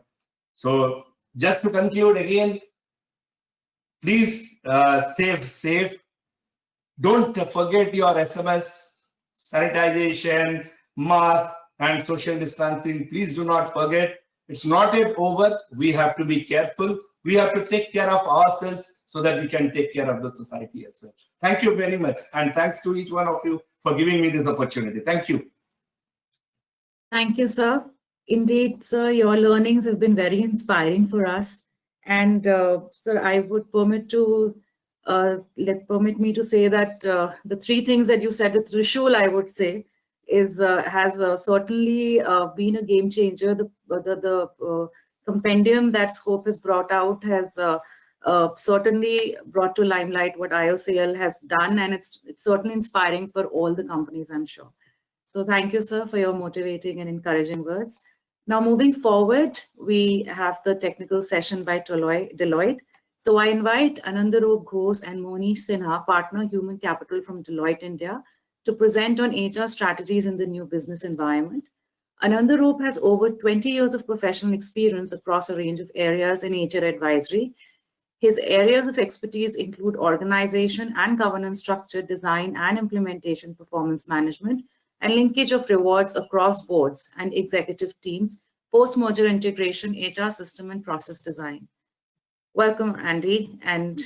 So just to conclude again, please stay safe. Don't forget your SMS, sanitization, mask, and social distancing. Please do not forget. It's not yet over. We have to be careful. We have to take care of ourselves so that we can take care of the society as well. Thank you very much. And thanks to each one of you for giving me this opportunity. Thank you. Thank you, sir. Indeed, sir, your learnings have been very inspiring for us. And sir, I would permit me to say that the three things that you said, the Trishul, I would say, has certainly been a game changer. The compendium that Scope has brought out has certainly brought to limelight what IOCL has done, and it's certainly inspiring for all the companies, I'm sure. So thank you, sir, for your motivating and encouraging words. Now, moving forward, we have the technical session by Deloitte. So I invite Anandaroop Ghosh and Monish Sinha, Partner Human Capital from Deloitte India, to present on HR strategies in the new business environment. Anandaroop has over 20 years of professional experience across a range of areas in HR advisory. His areas of expertise include organization and governance structure, design and implementation, performance management, and linkage of rewards across boards and executive teams, post-merger integration, HR system, and process design. Welcome, Andy. And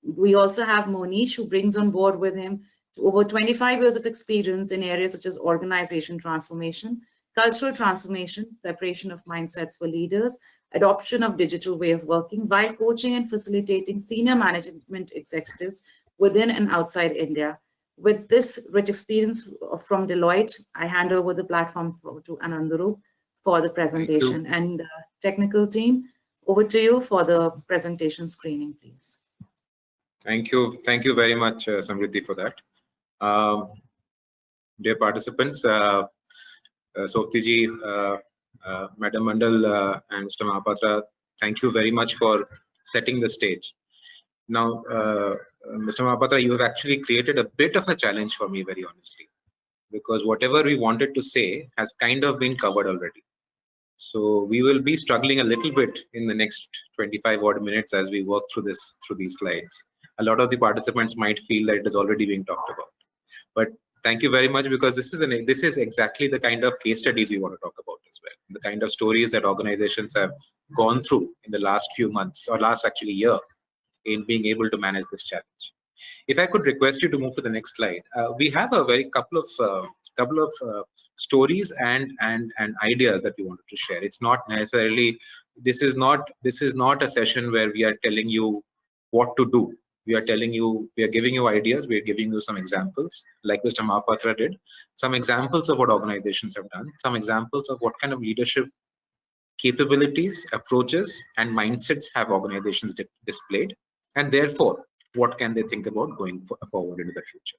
we also have Monish, who brings on board with him over 25 years of experience in areas such as organization transformation, cultural transformation, preparation of mindsets for leaders, adoption of digital way of working, while coaching and facilitating senior management executives within and outside India. With this rich experience from Deloitte, I hand over the platform to Anandaroop for the presentation. And technical team, over to you for the presentation screening, please. Thank you. Thank you very much, Samriddhi, for that. Dear participants, Soptiji, Madam Mandal, and Mr. Mahapatra, thank you very much for setting the stage. Now, Mr. Mahapatra, you have actually created a bit of a challenge for me, very honestly, because whatever we wanted to say has kind of been covered already. So we will be struggling a little bit in the next 25 odd minutes as we work through these slides. A lot of the participants might feel that it is already being talked about. But thank you very much, because this is exactly the kind of case studies we want to talk about as well. The kind of stories that organizations have gone through in the last few months, or last actually year, in being able to manage this challenge. If I could request you to move to the next slide, we have a couple of stories and ideas that we wanted to share. It's not necessarily, this is not a session where we are telling you what to do. We are giving you ideas, we are giving you some examples, like Mr. Mahapatra did, some examples of what organizations have done, some examples of what kind of leadership capabilities, approaches, and mindsets have organizations displayed, and therefore, what can they think about going forward into the future.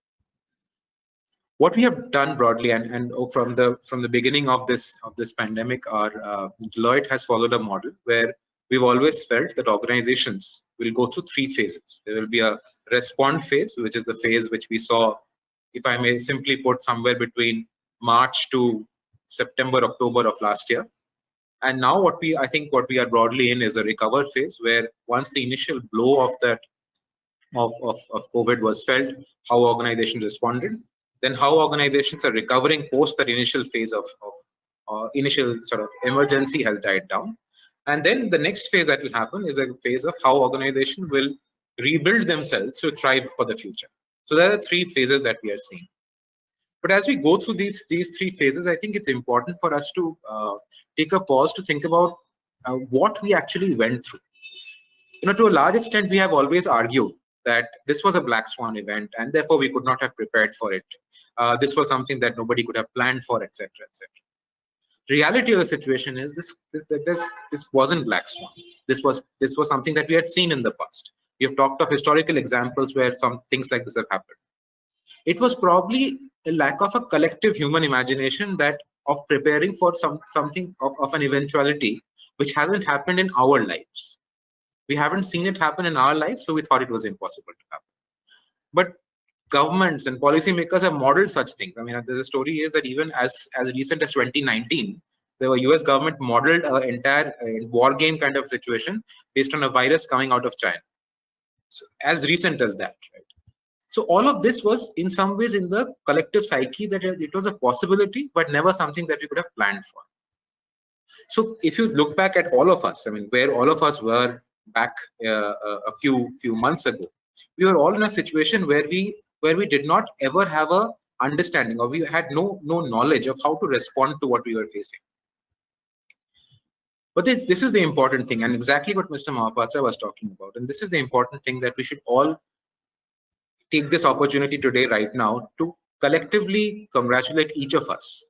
What we have done broadly, and from the beginning of this pandemic, Deloitte has followed a model where we've always felt that organizations will go through three phases. There will be a respond phase, which is the phase which we saw, if I may simply put, somewhere between March to September, October of last year. And now what we are broadly in is a recover phase, where once the initial blow of COVID was felt, how organizations responded, then how organizations are recovering post that initial phase of initial sort of emergency has died down. And then the next phase that will happen is a phase of how organizations will rebuild themselves to thrive for the future. So there are three phases that we are seeing. But as we go through these three phases, I think it's important for us to take a pause to think about what we actually went through. To a large extent, we have always argued that this was a black swan event, and therefore we could not have prepared for it. This was something that nobody could have planned for, etc., etc. Reality of the situation is this wasn't black swan. This was something that we had seen in the past. We have talked of historical examples where some things like this have happened. It was probably a lack of a collective human imagination of preparing for something of an eventuality which hasn't happened in our lives. We haven't seen it happen in our lives, so we thought it was impossible to happen. But governments and policymakers have modeled such things. I mean, the story is that even as recent as 2019, the US government modeled an entire war game kind of situation based on a virus coming out of China. So, as recent as that, right? So all of this was in some ways in the collective psyche that it was a possibility, but never something that we could have planned for. So if you look back at all of us, I mean, where all of us were back a few months ago, we were all in a situation where we did not ever have a understanding, or we had no knowledge of how to respond to what we were facing. But this is the important thing, and exactly what Mr. Mohapatra was talking about. And this is the important thing, that we should all take this opportunity today, right now, to collectively congratulate each of us,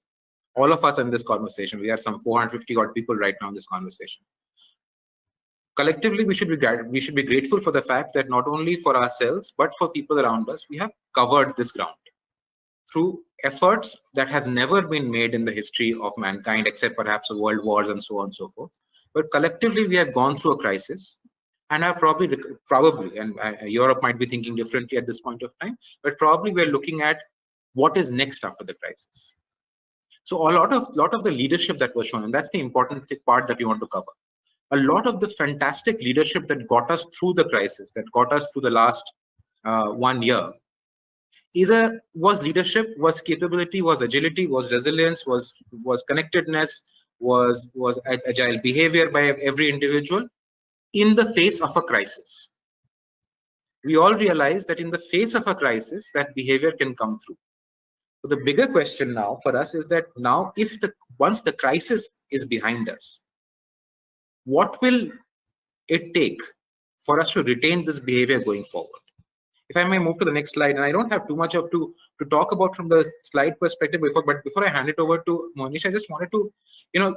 all of us in this conversation. We are some 450 odd people right now in this conversation. Collectively, we should be grateful for the fact that not only for ourselves, but for people around us, we have covered this ground through efforts that has never been made in the history of mankind, except perhaps world wars and so on and so forth. But collectively, we have gone through a crisis, and are probably, and Europe might be thinking differently at this point of time, but probably we're looking at what is next after the crisis. So a lot of the leadership that was shown, and that's the important part that we want to cover. A lot of the fantastic leadership that got us through the crisis, that got us through the last 1 year, was leadership, was capability, was agility, was resilience, was connectedness, was agile behavior by every individual in the face of a crisis. We all realize that in the face of a crisis, that behavior can come through. So the bigger question now for us is that now, once the crisis is behind us, what will it take for us to retain this behavior going forward? If I may move to the next slide, and I don't have too much to talk about from the slide perspective but before I hand it over to Monish, I just wanted to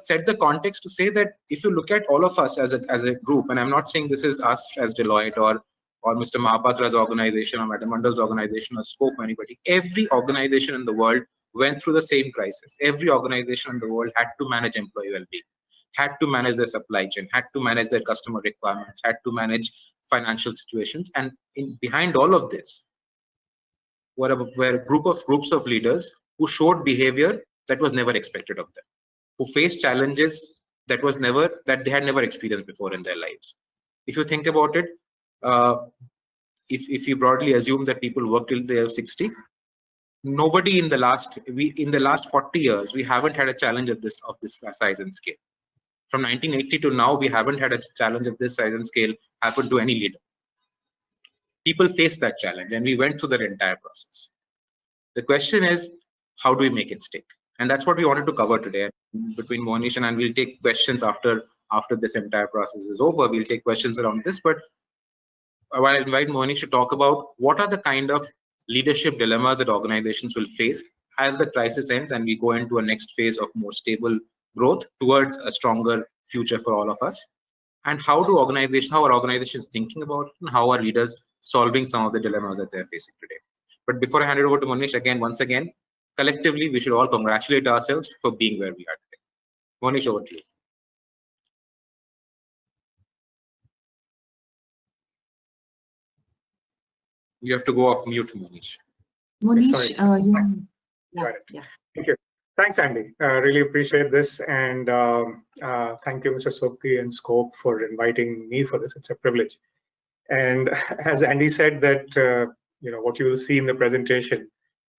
set the context to say that if you look at all of us as a group, and I'm not saying this is us as Deloitte or Mr. Mohapatra's organization or Madam Mandal's organization or Scope or anybody, every organization in the world went through the same crisis. Every organization in the world had to manage employee well-being, had to manage their supply chain, had to manage their customer requirements, had to manage financial situations, and behind all of this were groups of leaders who showed behavior that was never expected of them, who faced challenges that they had never experienced before in their lives. If you think about it, if you broadly assume that people work till they are 60, nobody in the last 40 years, we haven't had a challenge of this size and scale. From 1980 to now, we haven't had a challenge of this size and scale happen to any leader. People face that challenge, and we went through that entire process. The question is, how do we make it stick? And that's what we wanted to cover today between Monish and we'll take questions after this entire process is over. We'll take questions around this, but I want to invite Monish to talk about what are the kind of leadership dilemmas that organizations will face as the crisis ends and we go into a next phase of more stable growth towards a stronger future for all of us. And how are organizations thinking about it, and how are leaders solving some of the dilemmas that they're facing today. But before I hand it over to Monish, once again, collectively, we should all congratulate ourselves for being where we are today. Monish, over to you. You have to go off mute, Monish. Monish, Got it. yeah. Thank you. Thanks, Andy. Really appreciate this. And thank you, Mr. Sokti and Scope, for inviting me for this. It's a privilege. And as Andy said, that what you will see in the presentation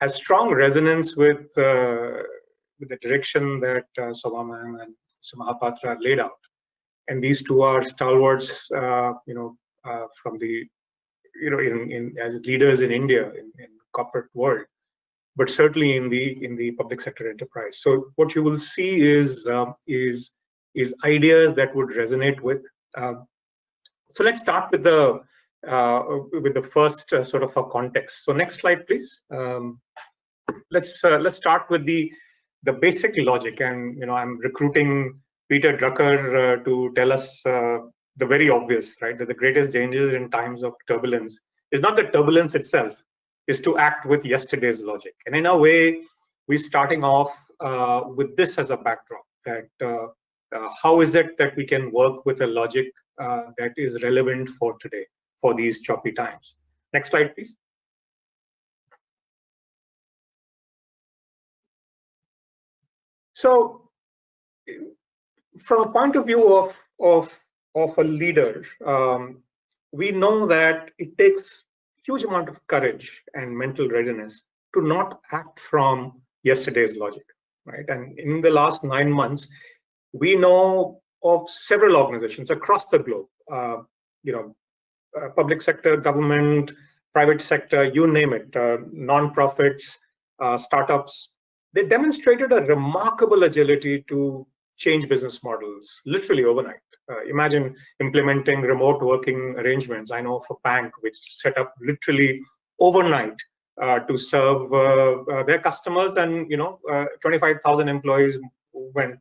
has strong resonance with the direction that Soma ma'am and Mr. Mohapatra laid out. And these two are stalwarts, from the, as leaders in India, in corporate world. but certainly in the public sector enterprise. So what you will see is ideas that would resonate with. So let's start with the first sort of a context. So next slide, please. Let's start with the basic logic, and I'm recruiting Peter Drucker to tell us the very obvious, right? That the greatest danger in times of turbulence is not the turbulence itself, is to act with yesterday's logic. And in a way, we're starting off with this as a backdrop, that how is it that we can work with a logic that is relevant for today, for these choppy times. Next slide, please. So from a point of view of a leader, we know that it takes huge amount of courage and mental readiness to not act from yesterday's logic, right? And in the last 9 months, we know of several organizations across the globe, public sector, government, private sector, you name it, non-profits, startups. They demonstrated a remarkable agility to change business models, literally overnight. Imagine implementing remote working arrangements. I know of a bank which set up literally overnight to serve their customers, and 25,000 employees went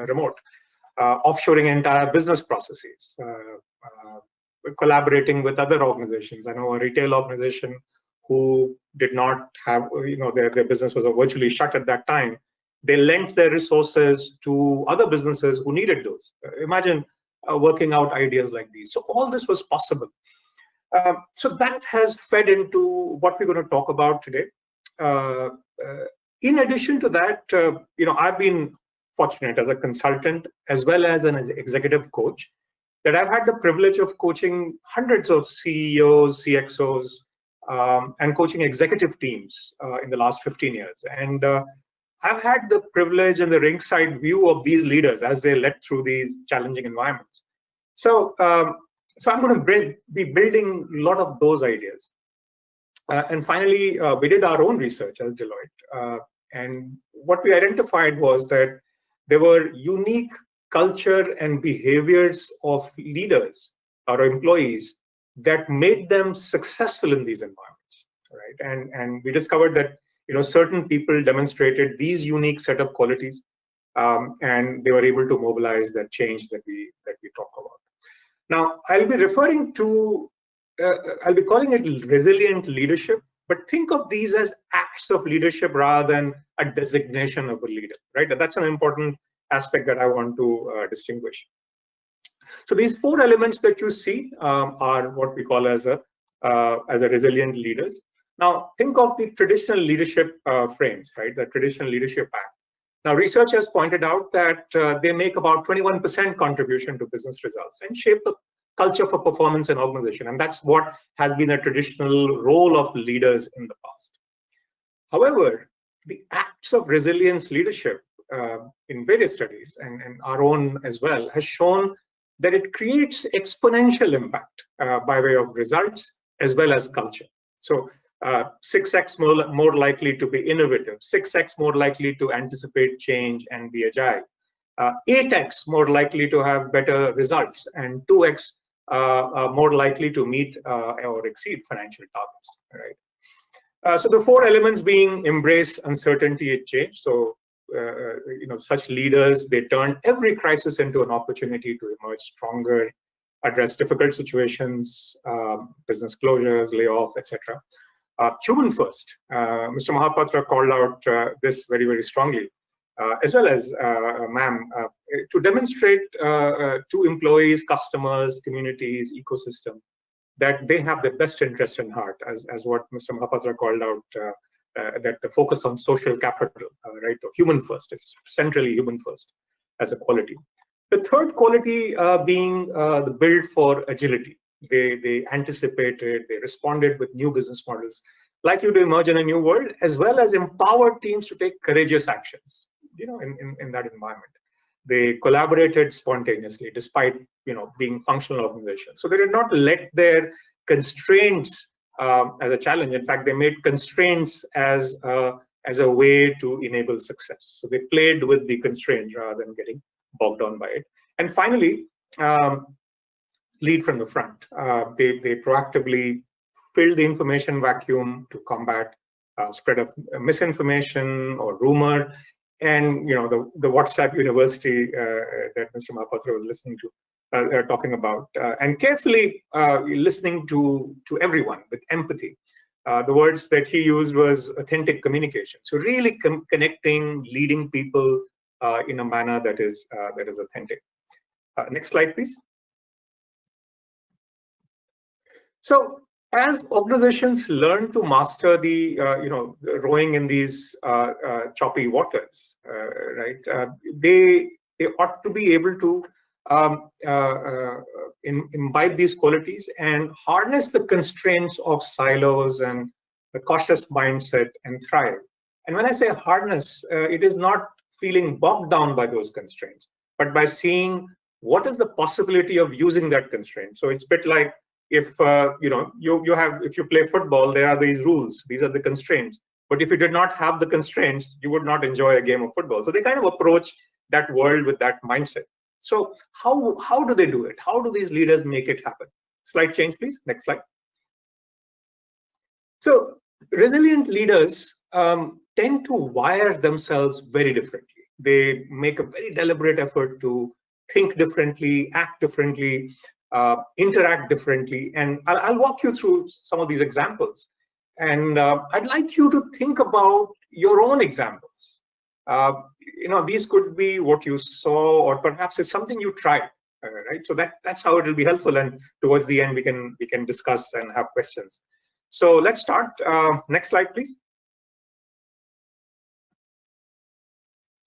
remote. Offshoring entire business processes, collaborating with other organizations. I know a retail organization who did not have, their business was virtually shut at that time. They lent their resources to other businesses who needed those. Imagine working out ideas like these. So all this was possible. So that has fed into what we're going to talk about today. In addition to that, I've been fortunate as a consultant as well as an executive coach, that I've had the privilege of coaching hundreds of CEOs, CXOs, and coaching executive teams in the last 15 years. And I've had the privilege and the ringside view of these leaders as they led through these challenging environments. So I'm going to be building a lot of those ideas. And finally, we did our own research as Deloitte. And what we identified was that there were unique culture and behaviors of leaders or employees that made them successful in these environments, right? And we discovered that certain people demonstrated these unique set of qualities, and they were able to mobilize that change that we talk about. Now, I'll be referring to, I'll be calling it resilient leadership, but think of these as acts of leadership rather than a designation of a leader, right? That's an important aspect that I want to distinguish. So these 4 elements that you see are what we call as a resilient leaders. Now, think of the traditional leadership frames, right? The traditional leadership act. Now, research has pointed out that they make about 21% contribution to business results and shape the culture for performance in organization. And that's what has been a traditional role of leaders in the past. However, the acts of resilience leadership in various studies, and our own as well, has shown that it creates exponential impact by way of results as well as culture. So 6x more likely to be innovative, 6x more likely to anticipate change and be agile, 8x more likely to have better results, and 2x more likely to meet or exceed financial targets, right? So the 4 elements being embrace uncertainty and change. So such leaders, they turn every crisis into an opportunity to emerge stronger, address difficult situations, business closures, layoff, etc. Human first. Mr. Mahapatra called out this very, very strongly, as well as ma'am, to demonstrate to employees, customers, communities, ecosystem, that they have the best interest in heart, as what Mr. Mahapatra called out, that the focus on social capital, right? Human first, it's centrally human first as a quality. The third quality being the build for agility. They anticipated, they responded with new business models, likely to emerge in a new world, as well as empowered teams to take courageous actions, in that environment. They collaborated spontaneously, despite, being functional organizations. So they did not let their constraints as a challenge. In fact, they made constraints as a way to enable success. So they played with the constraints rather than getting bogged down by it. And finally, lead from the front. They proactively filled the information vacuum to combat spread of misinformation or rumor. And the WhatsApp university that Mr. Mahapatra was listening to, talking about, and carefully listening to everyone with empathy. The words that he used was authentic communication. So really connecting, leading people in a manner that is authentic. Next slide, please. So as organizations learn to master the rowing in these choppy waters, right? They ought to be able to imbibe these qualities and harness the constraints of silos and the cautious mindset and thrive. And when I say harness, it is not feeling bogged down by those constraints, but by seeing what is the possibility of using that constraint. So it's a bit like if if you play football, there are these rules, these are the constraints. But if you did not have the constraints, you would not enjoy a game of football. So they kind of approach that world with that mindset. So how do they do it? How do these leaders make it happen? Slide change, please. Next slide. So resilient leaders tend to wire themselves very differently. They make a very deliberate effort to think differently, act differently, interact differently. And I'll walk you through some of these examples. And I'd like you to think about your own examples. These could be what you saw, or perhaps it's something you tried, right? So that's how it will be helpful. And towards the end, we can discuss and have questions. So let's start. Next slide, please.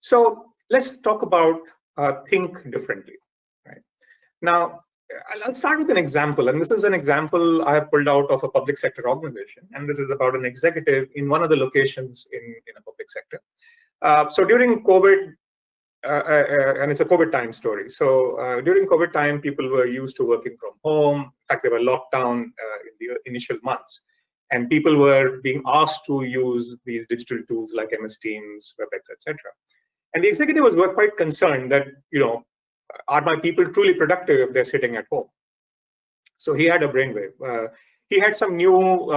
So let's talk about think differently, right? Now, I'll start with an example, and this is an example I have pulled out of a public sector organization, and this is about an executive in one of the locations in a public sector. So during COVID, and it's a COVID time story. So during COVID time, people were used to working from home. In fact, they were locked down in the initial months, and people were being asked to use these digital tools like MS Teams, WebEx, etc. And the executive was quite concerned that, are my people truly productive if they're sitting at home? So he had a brainwave. He had some new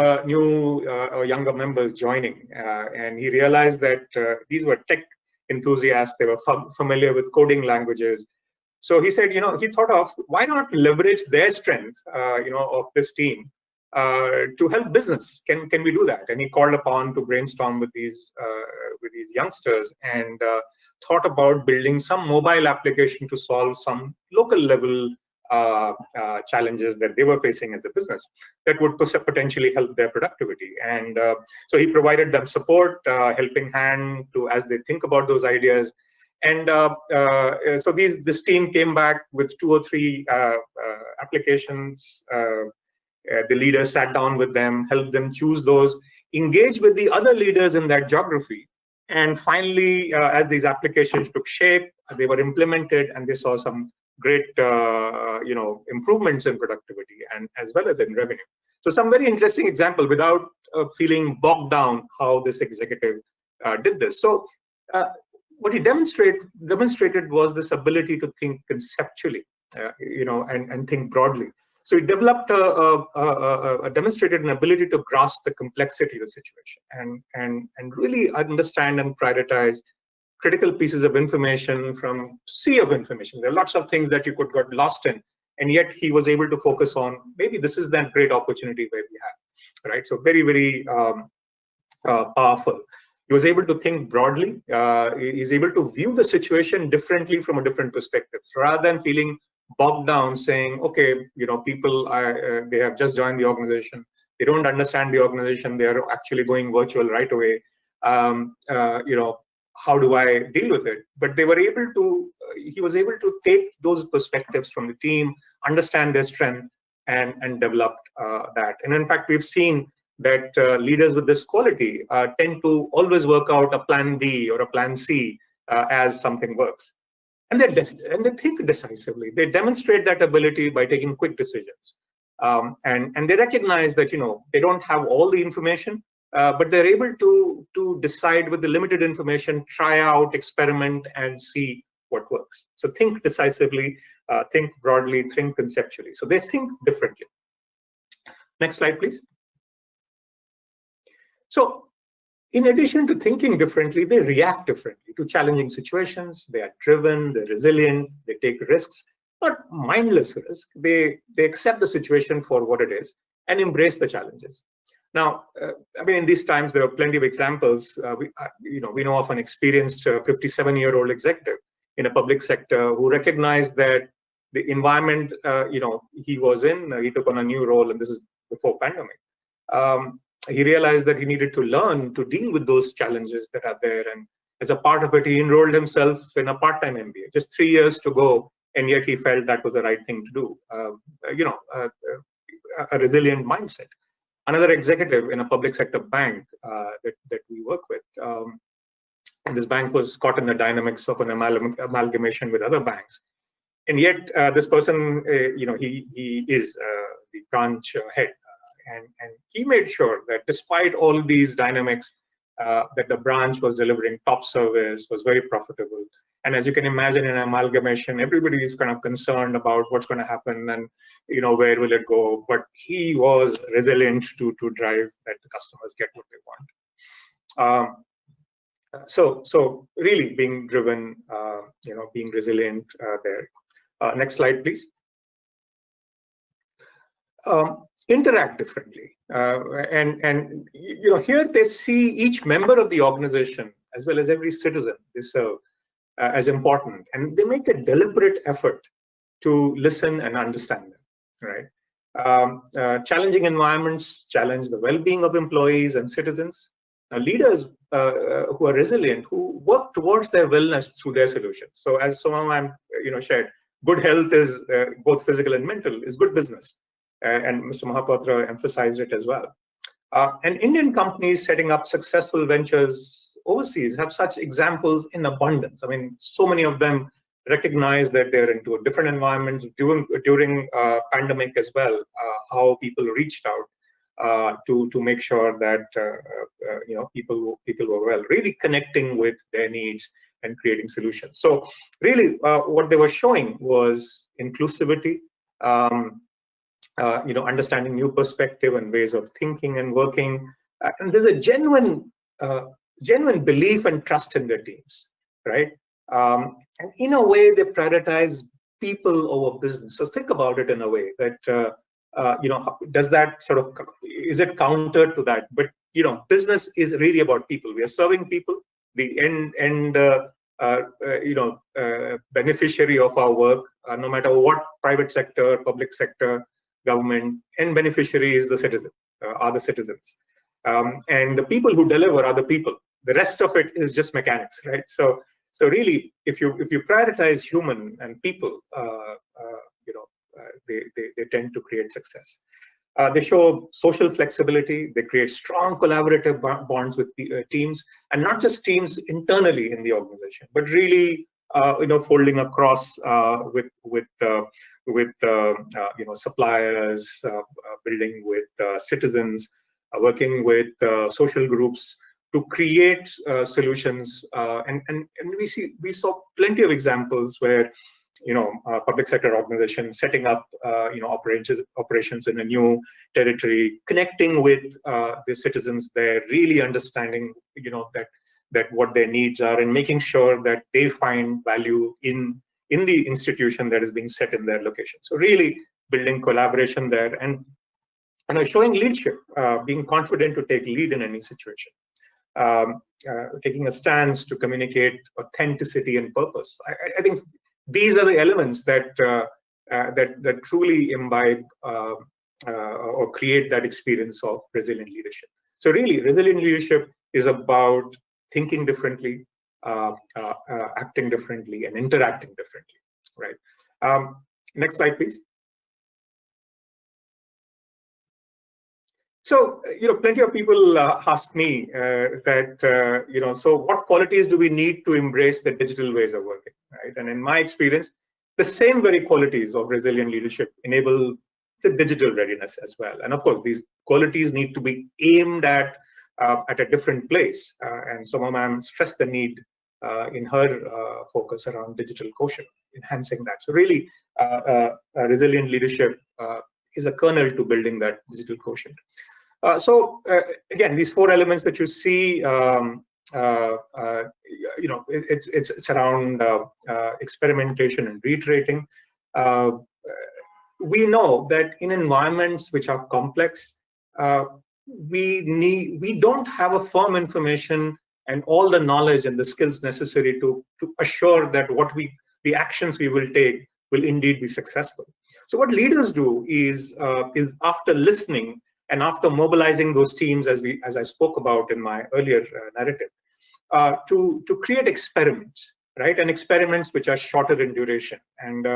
younger members joining, and he realized that these were tech enthusiasts. They were familiar with coding languages. So he said, he thought of why not leverage their strength, of this team to help business. Can we do that? And he called upon to brainstorm with these youngsters and thought about building some mobile application to solve some local level challenges that they were facing as a business that would potentially help their productivity. And so he provided them support, helping hand to as they think about those ideas. And so this team came back with 2 or 3 applications. The leaders sat down with them, helped them choose those, engage with the other leaders in that geography. And finally, as these applications took shape, they were implemented, and they saw some great, improvements in productivity and as well as in revenue. So some very interesting example without feeling bogged down how this executive did this. So what he demonstrated was this ability to think conceptually, and think broadly. So he developed demonstrated an ability to grasp the complexity of the situation and really understand and prioritize critical pieces of information from sea of information. There are lots of things that you could get lost in, and yet he was able to focus on maybe this is that great opportunity where we have, right? So very, very powerful. He was able to think broadly. He's able to view the situation differently from a different perspective, rather than feeling bogged down saying, okay, people they have just joined the organization, they don't understand the organization, they are actually going virtual right away. How do I deal with it? But they were able to, he was able to take those perspectives from the team, understand their strength, and develop that. And in fact, we've seen that leaders with this quality tend to always work out a plan B or a plan C as something works. And they think decisively. They demonstrate that ability by taking quick decisions. And they recognize that, they don't have all the information, but they're able to decide with the limited information, try out, experiment, and see what works. So think decisively, think broadly, think conceptually. So they think differently. Next slide, please. So in addition to thinking differently, they react differently to challenging situations. They are driven, they're resilient, they take risks, not mindless risk. They accept the situation for what it is and embrace the challenges. Now, in these times, there are plenty of examples. We know of an experienced 57-year-old executive in a public sector who recognized that the environment, he was in, he took on a new role, and this is before pandemic. He realized that he needed to learn to deal with those challenges that are there. And as a part of it, he enrolled himself in a part-time MBA, just 3 years to go. And yet he felt that was the right thing to do. A resilient mindset. Another executive in a public sector bank that we work with, and this bank was caught in the dynamics of an amalgamation with other banks. And yet this person, he is the branch head. And he made sure that despite all these dynamics, that the branch was delivering top service, was very profitable. And as you can imagine, in amalgamation, everybody is kind of concerned about what's going to happen and where will it go. But he was resilient to drive that the customers get what they want. So really being driven, being resilient there. Next slide, please. Interact differently, and here they see each member of the organization as well as every citizen they serve as important, and they make a deliberate effort to listen and understand them. Right? Challenging environments challenge the well-being of employees and citizens. Now, leaders who are resilient, who work towards their wellness through their solutions. So, as Somam shared, good health is both physical and mental, is good business. And Mr. Mahapatra emphasized it as well. And Indian companies setting up successful ventures overseas have such examples in abundance. So many of them recognize that they're into a different environment during pandemic as well, how people reached out to make sure that people were well, really connecting with their needs and creating solutions. So really what they were showing was inclusivity, understanding new perspective and ways of thinking and working. And there's a genuine belief and trust in their teams, right? And in a way, they prioritize people over business. So think about it in a way that, does that is it counter to that? But, business is really about people. We are serving people. The end beneficiary of our work, no matter what private sector, public sector, government, end beneficiary is the citizen, are the citizens. And the people who deliver are the people. The rest of it is just mechanics, right? So really, if you prioritize human and people, they tend to create success. They show social flexibility. They create strong collaborative bonds with teams, and not just teams internally in the organization, but really, folding across with suppliers, building with citizens, working with social groups to create solutions. And we saw plenty of examples where public sector organizations setting up operations in a new territory, connecting with the citizens there, really understanding that what their needs are, and making sure that they find value in the institution that is being set in their location. So really building collaboration there, and showing leadership, being confident to take lead in any situation, taking a stance to communicate authenticity and purpose. I think these are the elements that that truly imbibe or create that experience of resilient leadership. So really, resilient leadership is about thinking differently, acting differently, and interacting differently, right? Next slide, please. So, plenty of people ask me that, so what qualities do we need to embrace the digital ways of working, right? And in my experience, the same very qualities of resilient leadership enable the digital readiness as well. And of course, these qualities need to be aimed at a different place. And Soma ma'am stressed the need in her focus around digital quotient, enhancing that. So really, resilient leadership is a kernel to building that digital quotient. So again, these 4 elements that you see, it's around experimentation and reiterating. We know that in environments which are complex, we don't have a firm information and all the knowledge and the skills necessary to assure that the actions we will take will indeed be successful. So what leaders do is after listening and after mobilizing those teams, as I spoke about in my earlier narrative, to create experiments, right? And experiments which are shorter in duration. And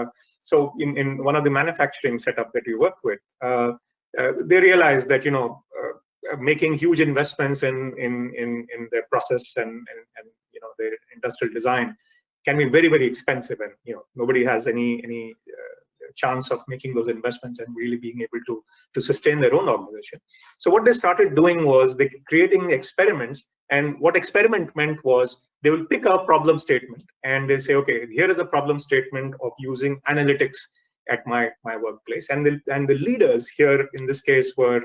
so in one of the manufacturing setup that we work with, they realize that making huge investments in their process and their industrial design can be very, very expensive, and nobody has any chance of making those investments and really being able to sustain their own organization. So what they started doing was they creating experiments, and what experiment meant was they will pick a problem statement and they say, okay, here is a problem statement of using analytics at my workplace, and the leaders here in this case were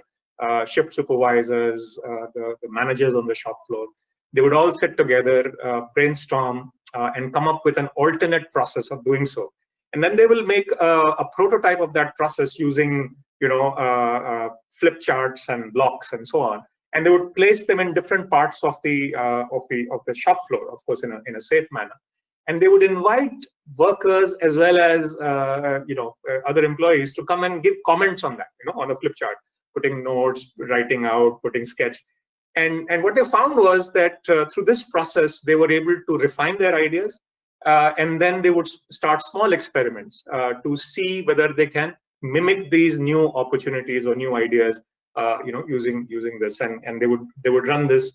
shift supervisors, the managers on the shop floor. They would all sit together, brainstorm, and come up with an alternate process of doing so. And then they will make a prototype of that process using, flip charts and blocks and so on. And they would place them in different parts of the shop floor, of course, in a safe manner. And they would invite workers as well as other employees to come and give comments on that, on a flip chart, putting notes, writing out, putting sketch. And what they found was that through this process, they were able to refine their ideas. And then they would start small experiments to see whether they can mimic these new opportunities or new ideas, using this. And they would run this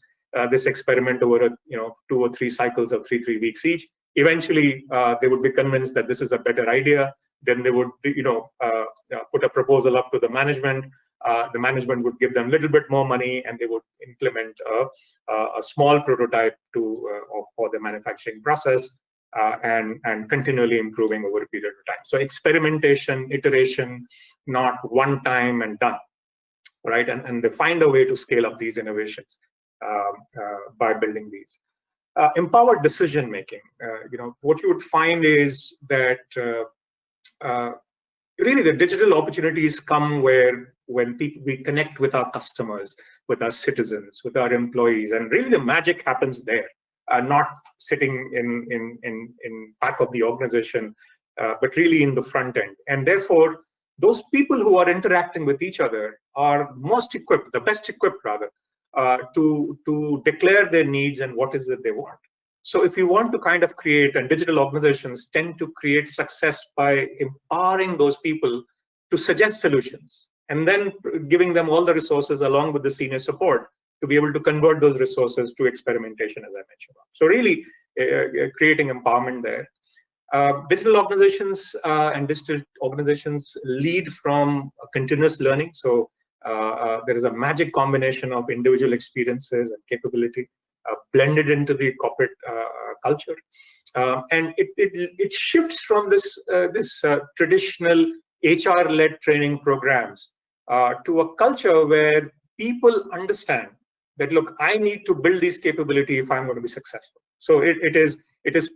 experiment over 2 or 3 cycles of 3 weeks each. Eventually, they would be convinced that this is a better idea. Then they would, put a proposal up to the management. The management would give them a little bit more money, and they would implement a small prototype for the manufacturing process. And continually improving over a period of time. So experimentation, iteration, not one time and done, right? And they find a way to scale up these innovations by building these. Empowered decision making. What you would find is that really the digital opportunities come when we connect with our customers, with our citizens, with our employees, and really the magic happens there. Not sitting in back of the organization, but really in the front end. And therefore, those people who are interacting with each other are most equipped, the best equipped rather, to declare their needs and what is it they want. So if you want to kind of create, and digital organizations tend to create success by empowering those people to suggest solutions, and then giving them all the resources along with the senior support to be able to convert those resources to experimentation, as I mentioned. So really creating empowerment there. Digital organizations and digital organizations lead from continuous learning. So there is a magic combination of individual experiences and capability blended into the corporate culture. And it shifts from this traditional HR-led training programs to a culture where people understand that, look, I need to build these capabilities if I'm going to be successful. So it is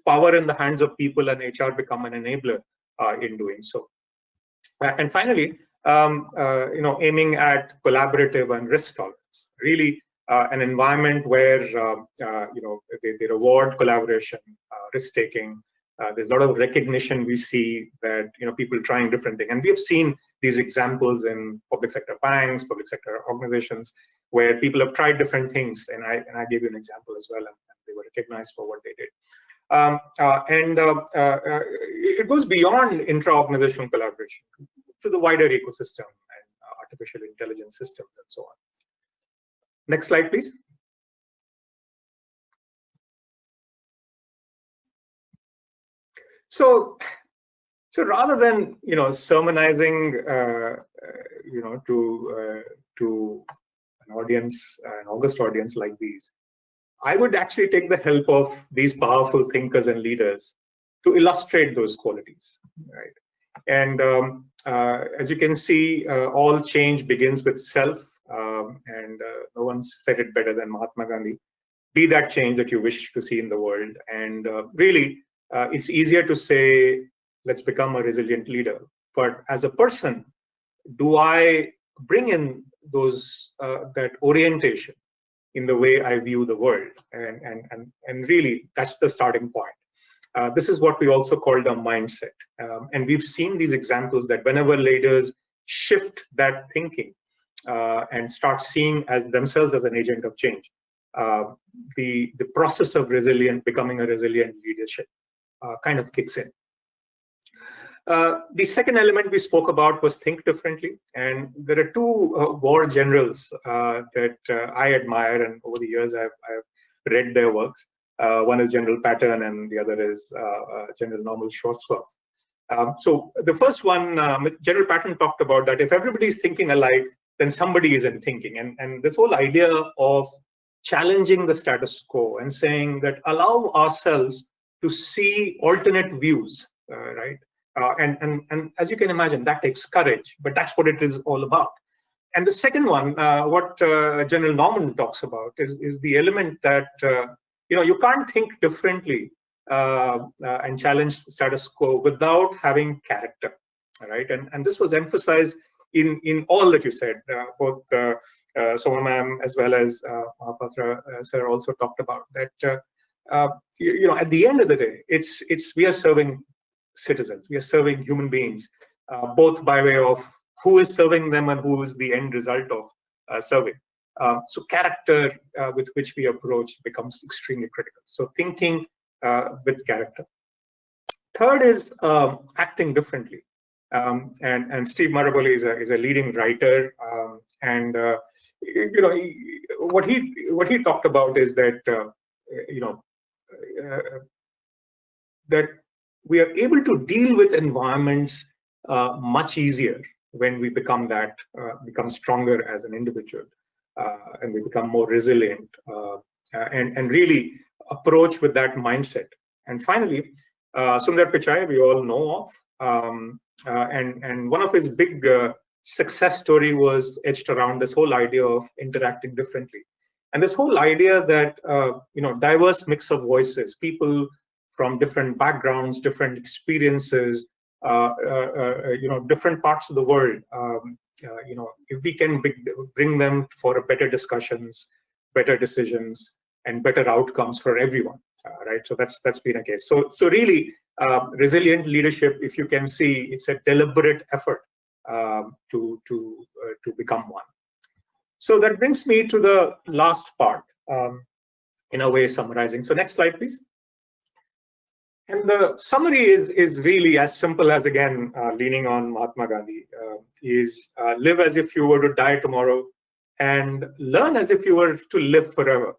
power in the hands of people, and HR become an enabler in doing so. And finally, aiming at collaborative and risk tolerance. Really, an environment where they reward collaboration, risk taking. There's a lot of recognition we see that people trying different things, and we have seen these examples in public sector banks, public sector organizations, where people have tried different things, and I gave you an example as well, and they were recognized for what they did. It goes beyond intra-organizational collaboration to the wider ecosystem and artificial intelligence systems and so on. Next slide, please. So So rather than sermonizing to an audience, an august audience like these, I would actually take the help of these powerful thinkers and leaders to illustrate those qualities, right? And as you can see, all change begins with self, and no one said it better than Mahatma Gandhi. Be that change that you wish to see in the world. And really, it's easier to say, let's become a resilient leader. But as a person, do I bring in those that orientation in the way I view the world? And really, that's the starting point. This is what we also called a mindset. And we've seen these examples that whenever leaders shift that thinking and start seeing as themselves as an agent of change, the process of becoming a resilient leadership kind of kicks in. The second element we spoke about was think differently. And there are two war generals that I admire, and over the years I've read their works. One is General Patton, and the other is General Norman Schwarzkopf. So the first one, General Patton talked about that if everybody is thinking alike, then somebody isn't thinking. And this whole idea of challenging the status quo and saying that allow ourselves to see alternate views, right? And as you can imagine, that takes courage, but that's what it is all about. And the second one, what General Norman talks about is the element that you can't think differently and challenge the status quo without having character, right? And this was emphasized in all that you said, both Soma ma'am as well as Mahapatra sir also talked about that. At the end of the day, we are serving citizens, we are serving human beings, both by way of who is serving them and who is the end result of serving. So character with which we approach becomes extremely critical. So thinking with character. Third is acting differently. And Steve Maraboli is a leading writer, and what he talked about is that that we are able to deal with environments much easier when we become stronger as an individual, and we become more resilient, and really approach with that mindset. And finally, Sundar Pichai, we all know of, and one of his big success story was etched around this whole idea of interacting differently, and this whole idea that diverse mix of voices, people from different backgrounds, different experiences, different parts of the world. If we can bring them for better discussions, better decisions, and better outcomes for everyone, right? So that's been a case. So really, resilient leadership, if you can see, it's a deliberate effort to become one. So that brings me to the last part, in a way summarizing. So next slide, please. And the summary is really as simple as, again, leaning on Mahatma Gandhi, is live as if you were to die tomorrow and learn as if you were to live forever.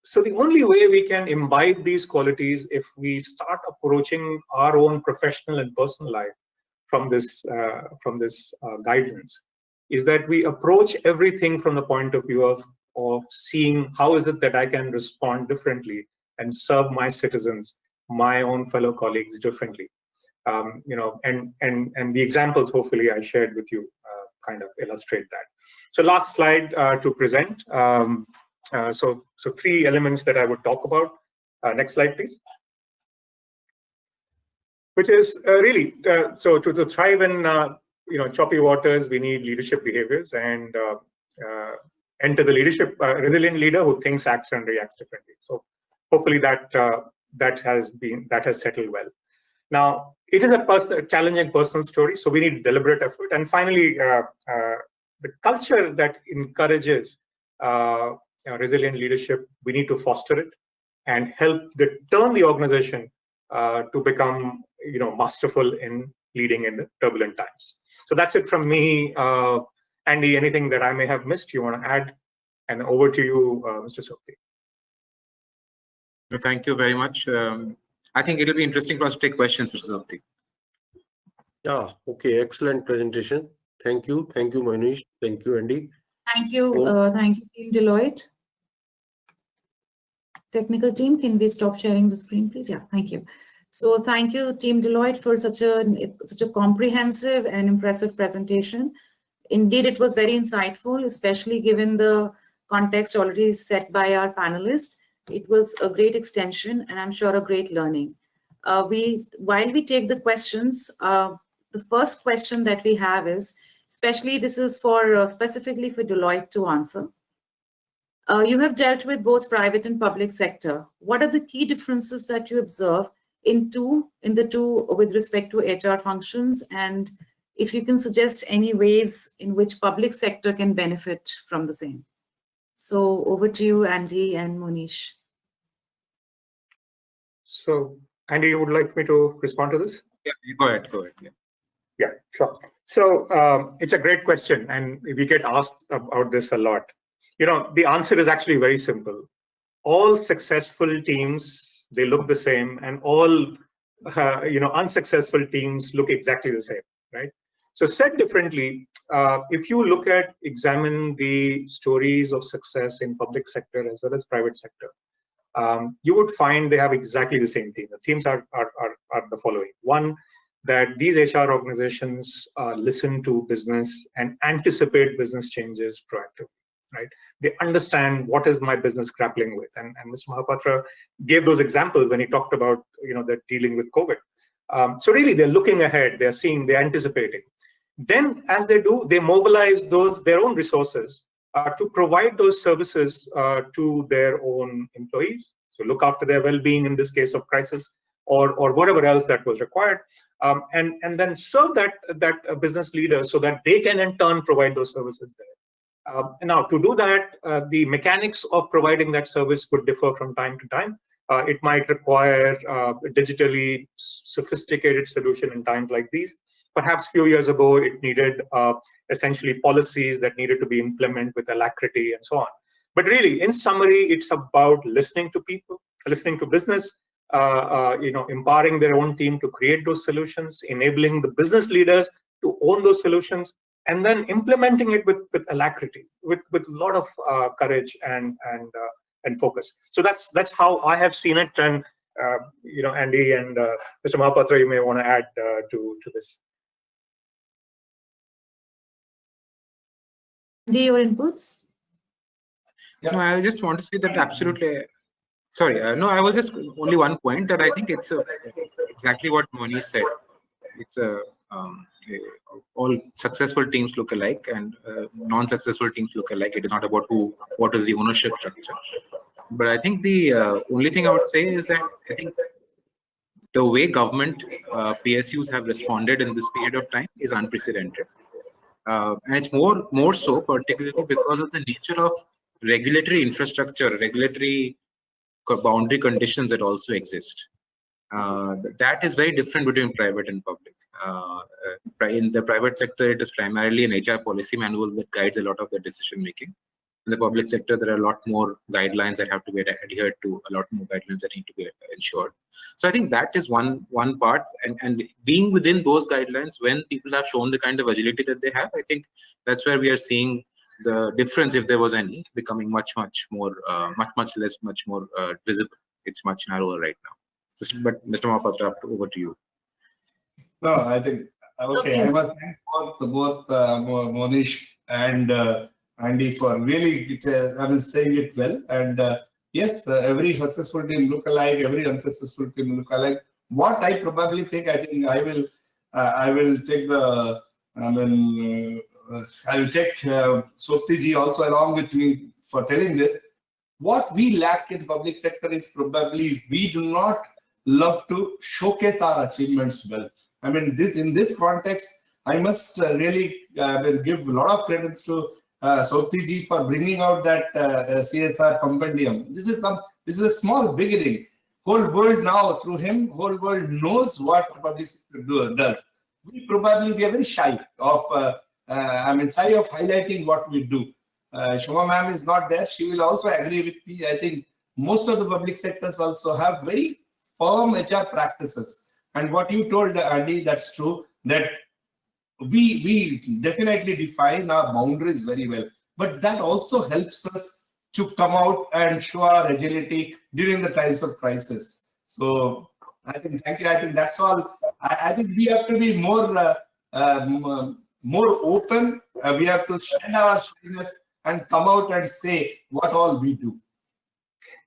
So the only way we can imbibe these qualities if we start approaching our own professional and personal life from this guidance is that we approach everything from the point of view of seeing how is it that I can respond differently and serve my citizens, my own fellow colleagues differently. And the examples hopefully I shared with you kind of illustrate that. So last slide to present. So three elements that I would talk about. Next slide, please. Which is really, so to thrive in choppy waters, we need leadership behaviors, and enter the leadership resilient leader who thinks, acts, and reacts differently. So hopefully that has settled well. Now it is a challenging personal story, so we need deliberate effort. And finally, the culture that encourages resilient leadership, we need to foster it and help turn the organization to become masterful in leading in the turbulent times. So that's it from me. Andy, anything that I may have missed you want to add? And over to you, Mr. Sokti. Thank you very much. I think it'll be interesting for us to take questions, Mr. Sopti. Yeah, okay, excellent presentation. Thank you, Manish. Thank you, Andy. Thank you, Oh. thank you, Team Deloitte. Technical team, can we stop sharing the screen, please? Yeah, thank you. So thank you, Team Deloitte, for such a comprehensive and impressive presentation. Indeed, it was very insightful, especially given the context already set by our panelists. It was a great extension, and I'm sure a great learning. While we take the questions, the first question that we have is, especially this is for specifically for Deloitte to answer. You have dealt with both private and public sector. What are the key differences that you observe in the two with respect to HR functions? And if you can suggest any ways in which public sector can benefit from the same. So over to you, Andy and Monish. So, Andy, you would like me to respond to this? Yeah, go ahead. Yeah, sure. So it's a great question, and we get asked about this a lot. You know, the answer is actually very simple. All successful teams, they look the same, and all unsuccessful teams look exactly the same, right? So said differently, if you examine the stories of success in public sector as well as private sector, you would find they have exactly the same theme. The themes are the following. One, that these HR organizations listen to business and anticipate business changes proactively, right? They understand what is my business grappling with. And Mr. Mohapatra gave those examples when he talked about, they're dealing with COVID. So really, they're looking ahead, they're seeing, they're anticipating. Then as they do, they mobilize their own resources to provide those services to their own employees. So look after their well-being in this case of crisis, or whatever else that was required, and then serve that business leader so that they can in turn provide those services there. Now, to do that, the mechanics of providing that service could differ from time to time. It might require a digitally sophisticated solution in times like these. Perhaps a few years ago, it needed essentially policies that needed to be implemented with alacrity and so on. But really, in summary, it's about listening to people, listening to business, empowering their own team to create those solutions, enabling the business leaders to own those solutions, and then implementing it with alacrity, with a lot of courage and focus. So that's how I have seen it. And Andy and Mr. Mohapatra, you may want to add to this. Andy, your inputs? Yeah. No, I just want to say that absolutely. Sorry, no, I was just only one point that I think it's exactly what Monish said. It's all successful teams look alike, and non-successful teams look alike. It is not about what is the ownership structure. But I think the only thing I would say is that I think the way government PSUs have responded in this period of time is unprecedented, and it's more so particularly because of the nature of regulatory infrastructure, regulatory boundary conditions that also exist. That is very different between private and public. In the private sector, it is primarily an HR policy manual that guides a lot of the decision making. In the public sector, there are a lot more guidelines that have to be adhered to, a lot more guidelines that need to be ensured. So I think that is one part, and being within those guidelines, when people have shown the kind of agility that they have, I think that's where we are seeing the difference, if there was any, becoming much more visible. It's much narrower right now. But Mr. Mohapatra, over to you. No, I think okay. I must thank both Monish and Andy for really saying it well. And yes, every successful team look alike, every unsuccessful team look alike. What I probably think, I think I will take the I will take Soptiji also along with me for telling this. What we lack in public sector is probably we do not love to showcase our achievements well. I mean, in this context, I must really give a lot of credits to Soptiji for bringing out that CSR compendium. This is a small beginning. Whole world now, through him, whole world knows what public sector does. We are very shy of shy of highlighting what we do. Shoma ma'am is not there. She will also agree with me. I think most of the public sectors also have very firm HR practices. And what you told, Andy, that's true, that we definitely define our boundaries very well, but that also helps us to come out and show our agility during the times of crisis. So I think, thank you. I think that's all. I think we have to be more open. We have to shed our shyness and come out and say what all we do.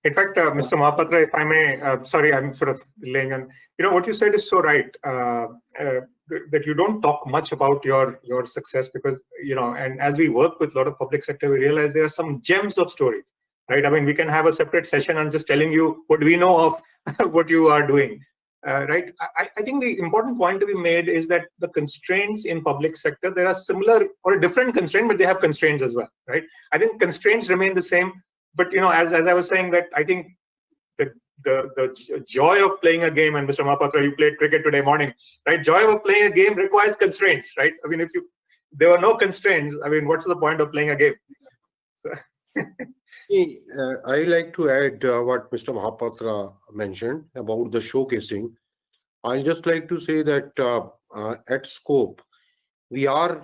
In fact, Mr. Mahapatra, if I may, sorry, I'm sort of laying on, what you said is so right, that you don't talk much about your success because, and as we work with a lot of public sector, we realize there are some gems of stories, right? I mean, we can have a separate session on just telling you what we know of what you are doing, right? I think the important point to be made is that the constraints in public sector, there are similar or different constraints, but they have constraints as well, right? I think constraints remain the same. But as I was saying, that I think the joy of playing a game, and Mr. Mahapatra, you played cricket today morning, right? Joy of playing a game requires constraints, right? I mean, if there were no constraints, I mean, what's the point of playing a game? So. I like to add what Mr. Mahapatra mentioned about the showcasing. I just like to say that at Scope, we are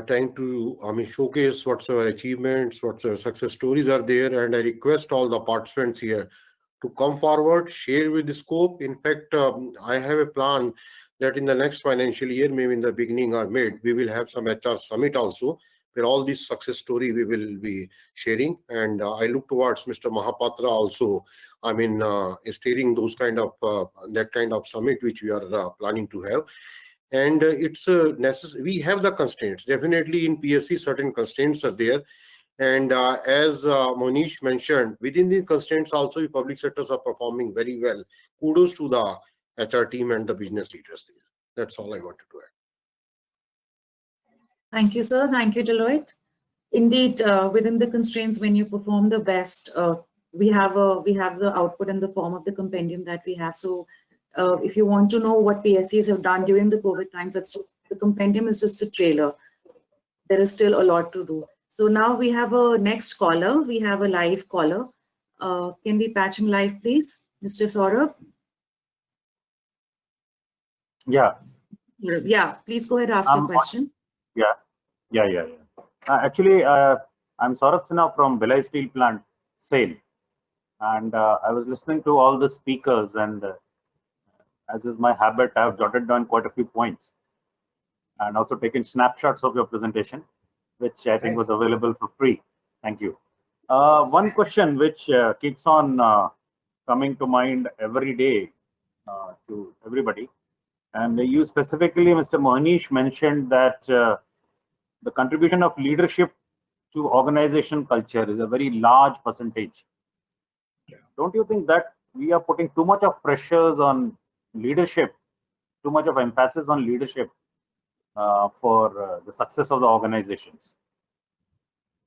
trying to showcase whatsoever achievements, whatsoever success stories are there, and I request all the participants here to come forward, share with the Scope. In fact, I have a plan that in the next financial year, maybe in the beginning or mid, we will have some HR summit also, where all these success story we will be sharing. And I look towards Mr. Mahapatra also, steering those kind of that kind of summit which we are planning to have. And it's necessary. We have the constraints. Definitely in PSC, certain constraints are there. And as Monish mentioned, within the constraints also, the public sectors are performing very well. Kudos to the HR team and the business leaders there. That's all I wanted to add. Thank you, sir. Thank you, Deloitte. Indeed, within the constraints, when you perform the best, we have the output in the form of the compendium that we have. So if you want to know what PSCs have done during the COVID times, the compendium is just a trailer. There is still a lot to do. So now we have a next caller. We have a live caller. Can we patch him live, please? Mr. Saurabh? Yeah. Yeah, please go ahead and ask your question. Yeah. Actually, I'm Saurabh Sinha from Belai Steel Plant, SAIL. And I was listening to all the speakers, and as is my habit, I have jotted down quite a few points and also taken snapshots of your presentation, which I think was available for free. Thank you. One question which keeps on coming to mind every day to everybody, and you specifically, Mr. Mohanish, mentioned that the contribution of leadership to organization culture is a very large percentage. Yeah. Don't you think that we are putting too much of pressures on leadership, too much of emphasis on leadership for the success of the organizations?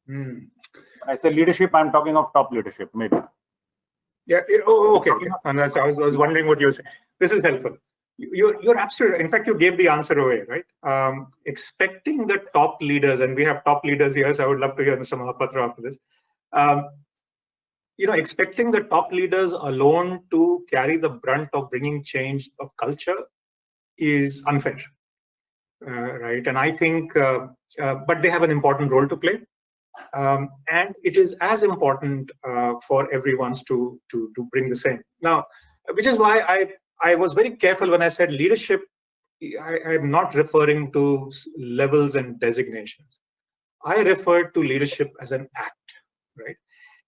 When I say leadership, I'm talking of top leadership, maybe. Yeah. Okay. And I was wondering what you were saying. This is helpful. You're absolutely. In fact, you gave the answer away, right? Expecting the top leaders, and we have top leaders here, so I would love to hear Mr. Mahapatra after this. Expecting the top leaders alone to carry the brunt of bringing change of culture is unfair, right? And I think, but they have an important role to play, and it is as important for everyone to bring the same. Now, which is why I was very careful when I said leadership. I'm not referring to levels and designations. I refer to leadership as an act, right?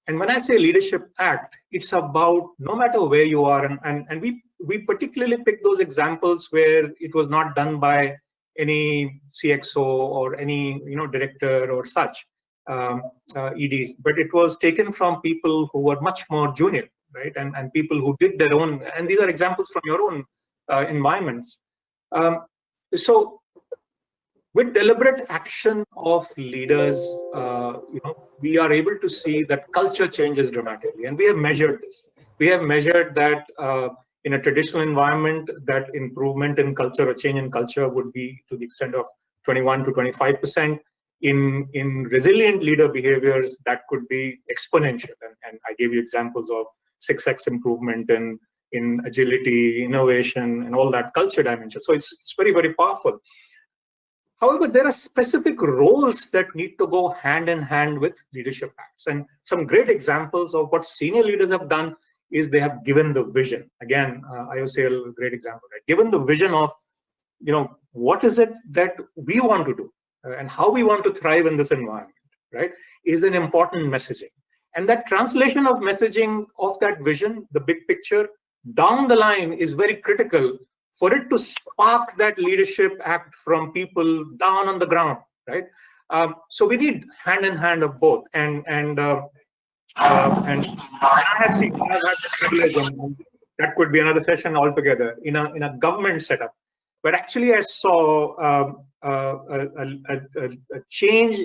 And when I say leadership act, it's about no matter where you are, and we particularly pick those examples where it was not done by any CXO or any director or such EDs, but it was taken from people who were much more junior, right? And people who did their own, and these are examples from your own environments. So with deliberate action of leaders, we are able to see that culture changes dramatically, and we have measured this. We have measured that in a traditional environment, that improvement in culture or change in culture would be to the extent of 21 to 25%. In resilient leader behaviors, that could be exponential, and I gave you examples of 6x improvement in in agility, innovation, and all that culture dimension. So it's very, very powerful. However, there are specific roles that need to go hand in hand with leadership acts. And some great examples of what senior leaders have done is they have given the vision. Again, IOCL, great example, right? Given the vision of, what is it that we want to do and how we want to thrive in this environment, right, is an important messaging. And that translation of messaging of that vision, the big picture, down the line is very critical for it to spark that leadership act from people down on the ground, right? So we need hand in hand of both. And I have seen, I've had the privilege, and that could be another session altogether, in a government setup, but actually I saw a change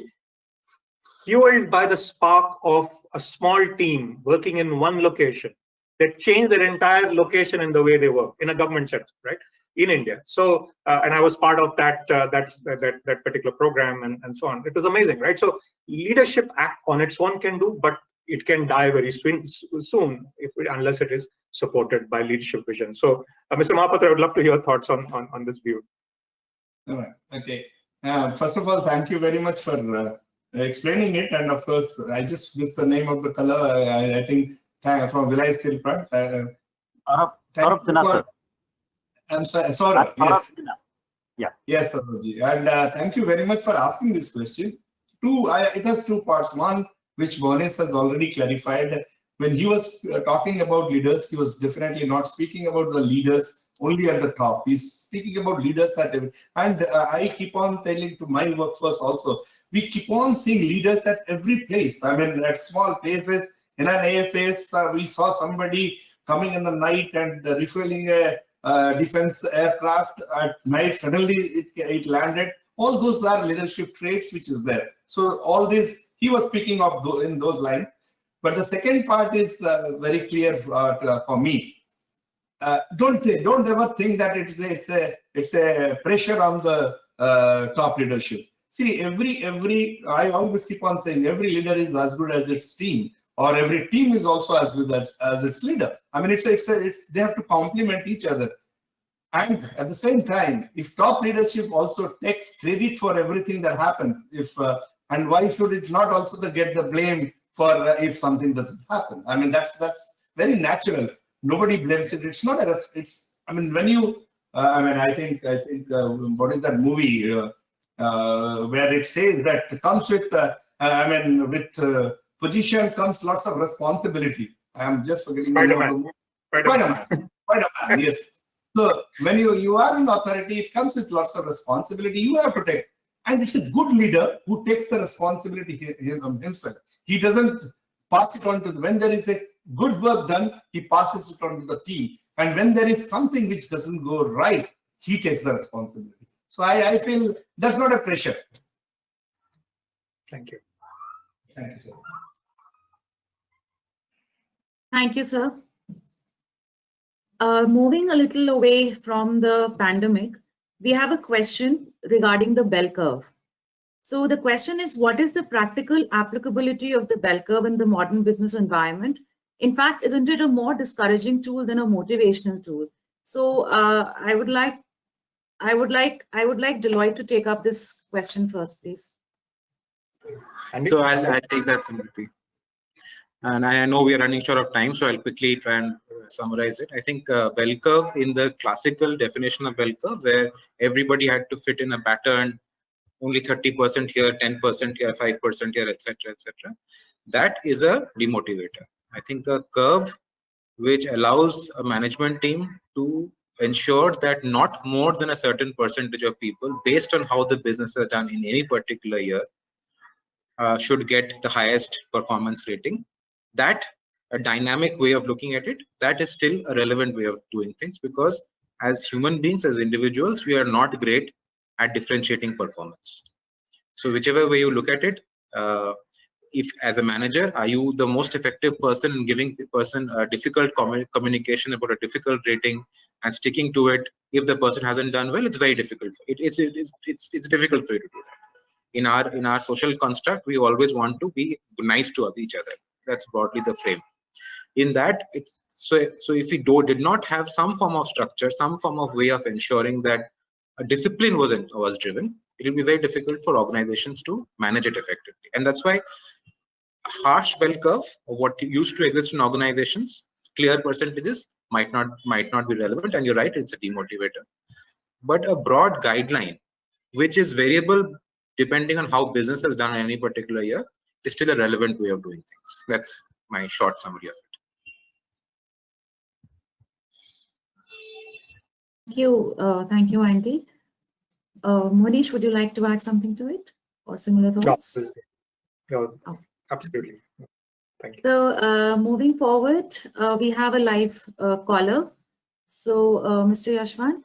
fueled by the spark of a small team working in one location that changed their entire location in the way they work in a government setup, right, in India. So, and I was part of that particular program and so on. It was amazing, right? So, leadership act on its own can do, but it can die very soon unless it is supported by leadership vision. So, Mr. Mahapatra, I would love to hear your thoughts on this view. All right. Okay. First of all, thank you very much for explaining it. And of course, I just missed the name of the color. I think from Vilai Steel Plant. Saurabh Sinha, sir. I'm sorry. Saurabh, yes. Yeah. Yes, Saurabhji. And thank you very much for asking this question. It has two parts. One, which Bonis has already clarified. When he was talking about leaders, he was definitely not speaking about the leaders only at the top. He's speaking about leaders at every. And I keep on telling to my workforce also, we keep on seeing leaders at every place. I mean, at small places. In an AFS, we saw somebody coming in the night and refueling a defense aircraft at night. Suddenly it landed. All those are leadership traits which is there. So all this, he was speaking of in those lines. But the second part is very clear for me. Don't ever think that it's a pressure on the top leadership. See, I always keep on saying every leader is as good as its team, or every team is also as good as its leader. I mean, they have to complement each other. And at the same time, if top leadership also takes credit for everything that happens, and why should it not also get the blame for if something doesn't happen? I mean, that's very natural. Nobody blames it. It's not I mean, when you, I think what is that movie where it says that it comes with, with position comes lots of responsibility. I am just forgetting. Spider-Man, yes. So when you are in authority, it comes with lots of responsibility. You have to take, and it's a good leader who takes the responsibility himself. He doesn't pass it on to when there is a good work done, he passes it on to the team. And when there is something which doesn't go right, he takes the responsibility. So I feel that's not a pressure. Thank you. Thank you, sir. Thank you, sir. Moving a little away from the pandemic, we have a question regarding the bell curve. So the question is, what is the practical applicability of the bell curve in the modern business environment? In fact, isn't it a more discouraging tool than a motivational tool? So I would like Deloitte to take up this question first, please. So I'll take that, Samriti. And I know we are running short of time, so I'll quickly try and summarize it. I think bell curve, in the classical definition of bell curve, where everybody had to fit in a pattern, only 30% here, 10% here, 5% here, etc., etc. That is a demotivator. I think the curve which allows a management team to ensure that not more than a certain percentage of people, based on how the business is done in any particular year, should get the highest performance rating. That a dynamic way of looking at it, that is still a relevant way of doing things, because as human beings, as individuals, we are not great at differentiating performance. So whichever way you look at it, if as a manager, are you the most effective person in giving the person a difficult communication about a difficult rating and sticking to it? If the person hasn't done well, it's very difficult. It's difficult for you to do that. In our social construct, we always want to be nice to each other. That's broadly the frame. In that, So if we did not have some form of structure, some form of way of ensuring that a discipline was driven, it will be very difficult for organizations to manage it effectively. And that's why a harsh bell curve of what used to exist in organizations, clear percentages, might not be relevant. And you're right, it's a demotivator. But a broad guideline, which is variable depending on how business has done in any particular year, is still a relevant way of doing things. That's my short summary of it. Thank you, Andy. Monish, would you like to add something to it or similar thoughts? No, absolutely. Thank you. So moving forward, we have a live caller. So Mr. Yashwant.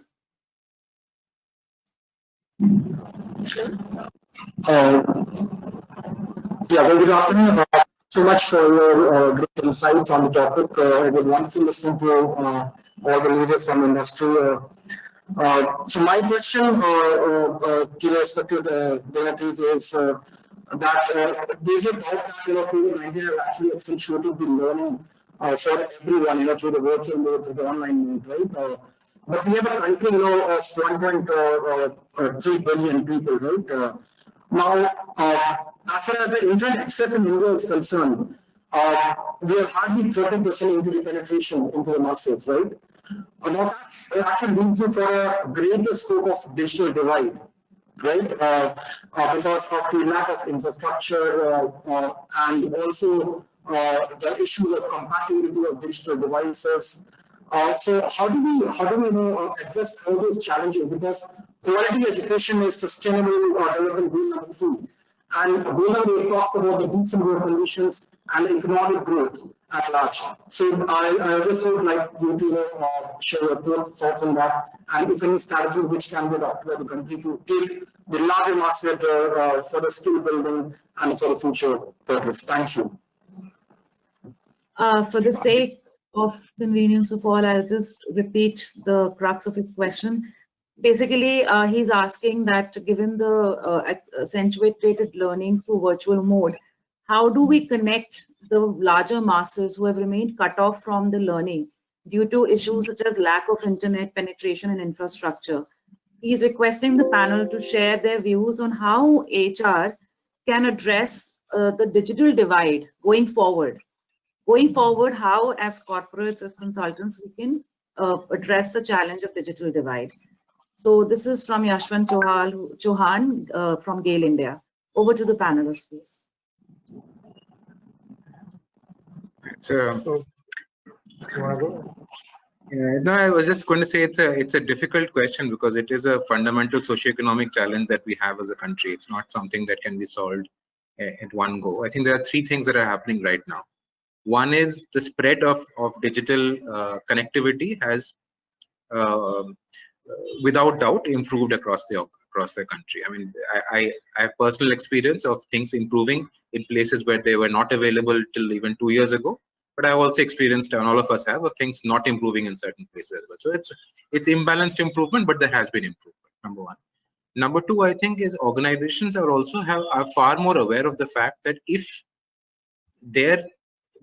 Yeah, well, good afternoon. So much for your great insights on the topic. It was wonderful listening to all the leaders from industry. So my question to respected dignitaries is that there's no doubt that COVID-19 has actually accentuated the learning for everyone, through the virtual mode, through the online mode, right? But we have a country, of 1.3 billion people, right? Now, as far as the internet access in India is concerned, we are hardly 30% into the penetration into the masses, right? Now, that actually leads you for a greater scope of digital divide, right? Because of the lack of infrastructure and also the issues of compatibility of digital devices. So how do we address all those challenges? Because quality education is sustainable development goal number 3, and goal number 8 talks about the decent work conditions and economic growth at large. So I just would like you to share your thoughts on that, and if any strategies which can be adopted by the country to take the larger market for the skill building and for the future purpose. Thank you. For the sake of convenience of all, I'll just repeat the crux of his question. Basically, he's asking that given the accentuated learning through virtual mode, how do we connect the larger masses who have remained cut off from the learning due to issues such as lack of internet penetration and infrastructure? He's requesting the panel to share their views on how HR can address the digital divide going forward. Going forward, how as corporates, as consultants, we can address the challenge of digital divide. So this is from Yashwant Chauhan from GAIL India. Over to the panelists, please. No, I was just going to say it's a difficult question because it is a fundamental socioeconomic challenge that we have as a country. It's not something that can be solved at one go. I think there are 3 things that are happening right now. One is the spread of digital connectivity has, without doubt, improved across the country. I mean, I have personal experience of things improving in places where they were not available till even 2 years ago. But I've also experienced, and all of us have, of things not improving in certain places as well. So it's imbalanced improvement, but there has been improvement. Number 1. Number 2, I think, is organizations are far more aware of the fact that if their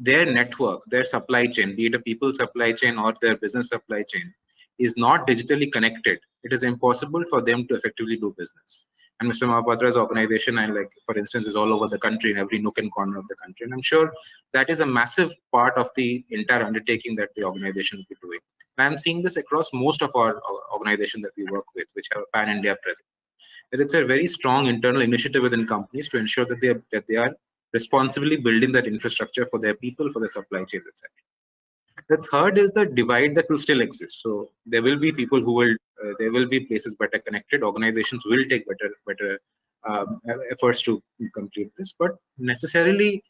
network, their supply chain, be it a people supply chain or their business supply chain, is not digitally connected, it is impossible for them to effectively do business. And Mr. Mohapatra's organization, for instance, is all over the country, in every nook and corner of the country. And I'm sure that is a massive part of the entire undertaking that the organization will be doing. And I'm seeing this across most of our organizations that we work with, which have a pan-India presence. That it's a very strong internal initiative within companies to ensure that they are responsibly building that infrastructure for their people, for their supply chains, etc. The third is the divide that will still exist. So there will be people who will, there will be places better connected. Organizations will take better efforts to complete this. But necessarily,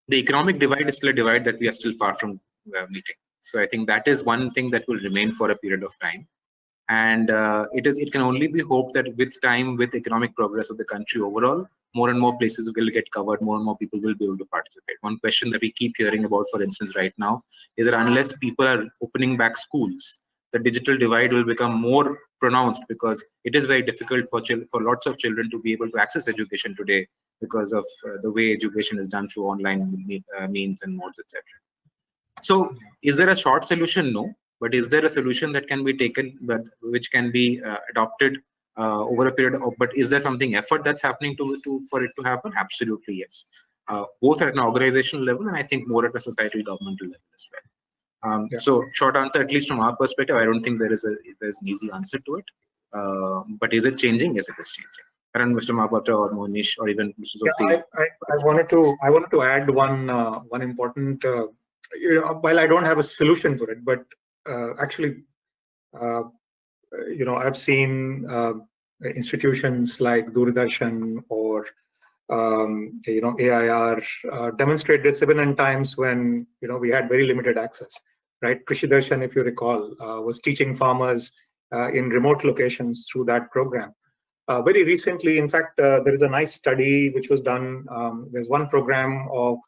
the economic divide is still a divide that we are still far from meeting. So I think that is one thing that will remain for a period of time. And it can only be hoped that with time, with economic progress of the country overall, more and more places will get covered, more and more people will be able to participate. One question that we keep hearing about, for instance, right now, is that unless people are opening back schools, the digital divide will become more pronounced because it is very difficult for lots of children to be able to access education today because of the way education is done through online means and modes, etc. So is there a short solution? No. But is there a solution that can be taken, but which can be adopted over a period of? But is there something effort that's happening for it to happen? Absolutely yes. Both at an organizational level and I think more at a societal governmental level as well. So short answer, at least from our perspective, I don't think there's an easy answer to it. But is it changing? Yes, it is changing. And Mr. Mahapatra or Monish or even Mr. Zoti. I wanted to add one important. While I don't have a solution for it, but actually, I've seen institutions like Doordarshan or AIR demonstrate this even in times when we had very limited access. Right, Krishi Darshan, if you recall, was teaching farmers in remote locations through that program. Very recently, in fact, there is a nice study which was done. There's one program of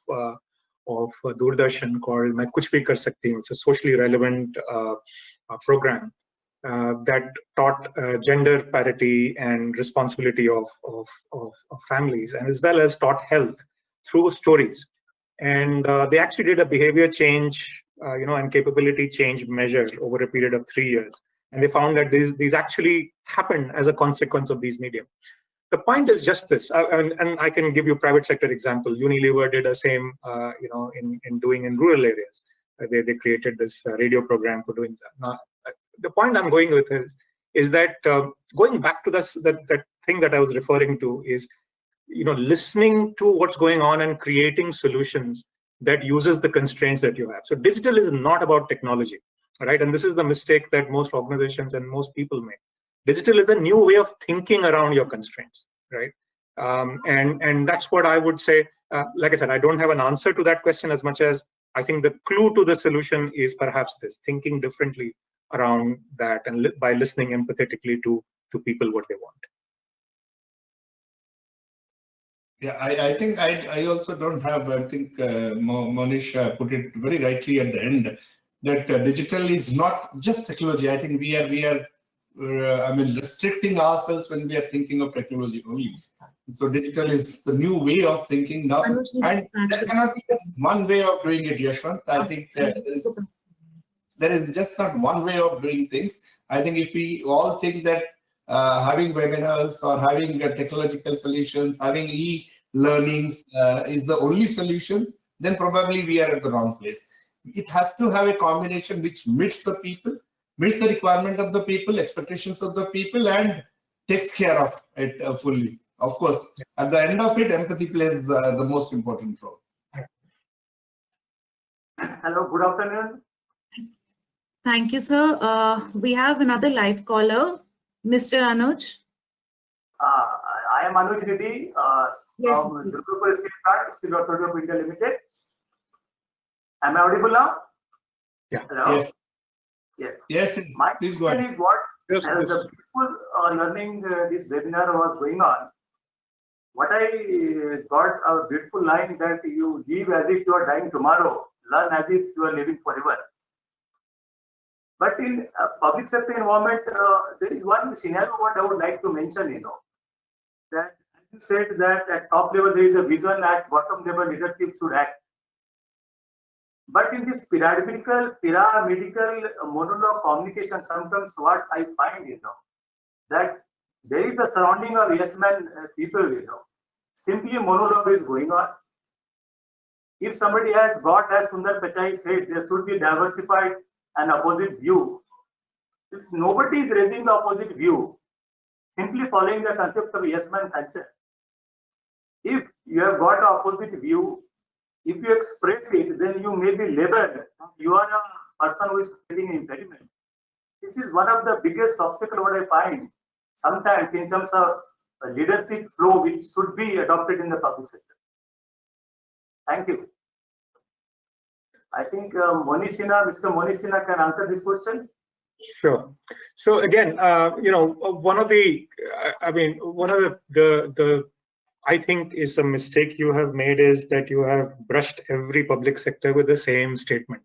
Doordarshan called "Main Kuch Bhi Kar Sakti Hu." It's a socially relevant program that taught gender parity and responsibility of families, and as well as taught health through stories. And they actually did a behavior change, and capability change measure over a period of 3 years. And they found that these actually happen as a consequence of these medium. The point is just this, and I can give you private sector example. Unilever did the same, in doing in rural areas. They created this radio program for doing that. Now, the point I'm going with is that going back to that thing that I was referring to is, listening to what's going on and creating solutions that uses the constraints that you have. So digital is not about technology, right? And this is the mistake that most organizations and most people make. Digital is a new way of thinking around your constraints, right? And that's what I would say. Like I said, I don't have an answer to that question as much as I think the clue to the solution is perhaps this, thinking differently around that and by listening empathetically to people what they want. Yeah, I think I also don't have, I think Monish put it very rightly at the end, that digital is not just technology. I think we are restricting ourselves when we are thinking of technology only. So digital is the new way of thinking now, and there cannot be just one way of doing it, Yashwant. I think there is just not one way of doing things. I think if we all think that having webinars or having technological solutions, having e-learnings is the only solution, then probably we are at the wrong place. It has to have a combination which meets the people, meets the requirement of the people, expectations of the people, and takes care of it fully. Of course, at the end of it, empathy plays the most important role. Hello, good afternoon. Thank you, sir. We have another live caller, Mr. Anuj. I am Anuj Reddy from Durgapur Steel Plant, Steel Authority of India Limited. Am I audible now? Yeah. Hello? Yes. Yes. Yes. My please go question ahead. is what, Yes, as the people learning this webinar was going on, what I got a beautiful line that you live as if you are dying tomorrow, learn as if you are living forever. But in public sector environment, there is one scenario what I would like to mention, that as you said that at top level there is a vision, at bottom level leadership should act. But in this pyramidal monologue communication, sometimes what I find, that there is a surrounding of yes man people, simply monologue is going on. If somebody has got, as Sundar Pichai said, there should be diversified and opposite view. If nobody is raising the opposite view, simply following the concept of yes man culture, if you have got an opposite view, if you express it, then you may be labeled. You are a person who is creating an impediment. This is one of the biggest obstacles what I find sometimes in terms of leadership flow, which should be adopted in the public sector. Thank you. I think Mr. Monish Sinha can answer this question. Sure. So again, one of the I think is a mistake you have made is that you have brushed every public sector with the same statement.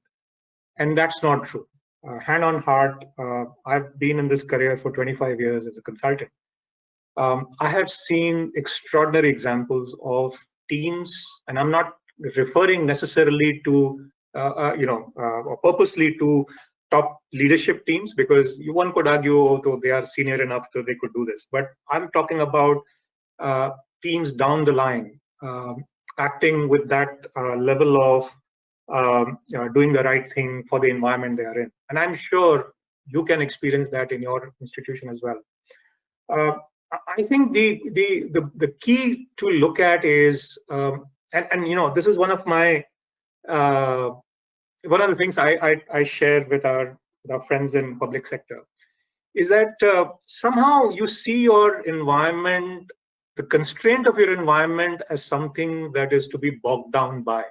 And that's not true. Hand on heart, I've been in this career for 25 years as a consultant. I have seen extraordinary examples of teams, and I'm not referring necessarily to purposely to top leadership teams, because one could argue, although they are senior enough so they could do this. But I'm talking about teams down the line, acting with that level of doing the right thing for the environment they are in. And I'm sure you can experience that in your institution as well. I think the key to look at is, this is one of my one of the things I share with our friends in public sector, is that somehow you see your environment, the constraint of your environment, as something that is to be bogged down by.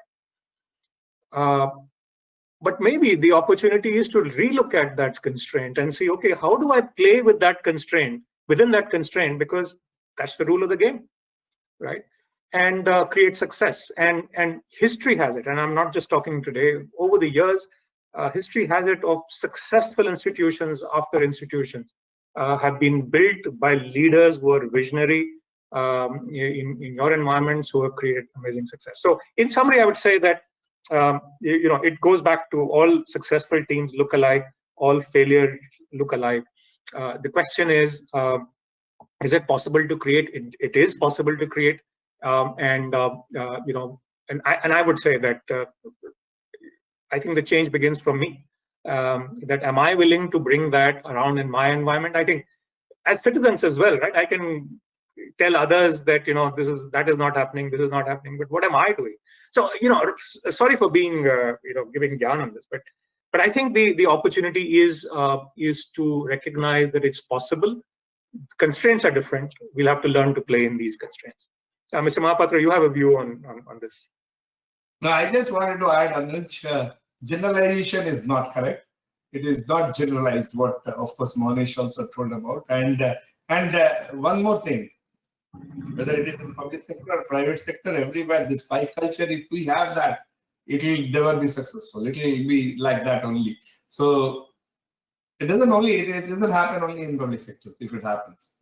But maybe the opportunity is to relook at that constraint and see, okay, how do I play with that constraint, within that constraint, because that's the rule of the game, right? And create success. And history has it, and I'm not just talking today, over the years, history has it of successful institutions after institutions have been built by leaders who are visionary in your environments, who have created amazing success. So in summary, I would say that it goes back to all successful teams look alike, all failure look alike. The question is it possible to create? It is possible to create, and I would say that I think the change begins from me. That am I willing to bring that around in my environment? I think as citizens as well, right? I can tell others that that is not happening, this is not happening, but what am I doing? So sorry for being giving gyan on this, but I think the opportunity is to recognize that it's possible. Constraints are different. We'll have to learn to play in these constraints. Mr. Mahapatra, you have a view on this. No, I just wanted to add, Anuj, generalization is not correct. It is not generalized, what of course Monish also told about. And one more thing, whether it is in the public sector or private sector, everywhere, this spike culture, if we have that, it will never be successful. It will be like that only. So it doesn't happen only in public sectors if it happens.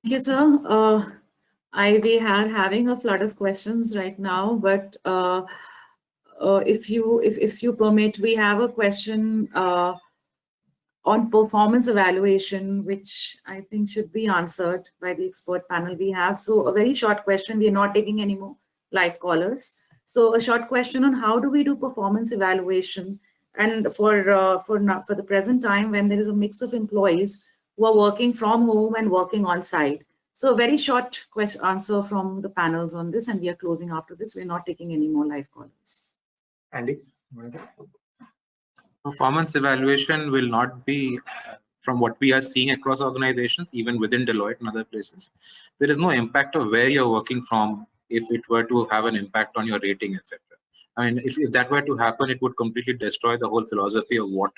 Thank you, sir. We are having a flood of questions right now, but if you permit, we have a question on performance evaluation, which I think should be answered by the expert panel we have. So a very short question. We are not taking any more live callers. So a short question on how do we do performance evaluation, and for the present time when there is a mix of employees who are working from home and working on site. So a very short answer from the panels on this, and we are closing after this. We're not taking any more live callers. Andy? Performance evaluation will not be, from what we are seeing across organizations, even within Deloitte and other places, there is no impact of where you're working from if it were to have an impact on your rating, etc. I mean, if that were to happen, it would completely destroy the whole philosophy of what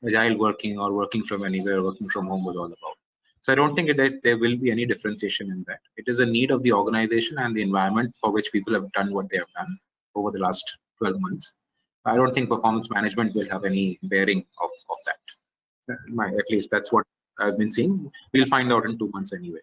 agile working or working from anywhere, working from home was all about. So I don't think that there will be any differentiation in that. It is a need of the organization and the environment for which people have done what they have done over the last 12 months. I don't think performance management will have any bearing of that. At least that's what I've been seeing. We'll find out in 2 months anyway.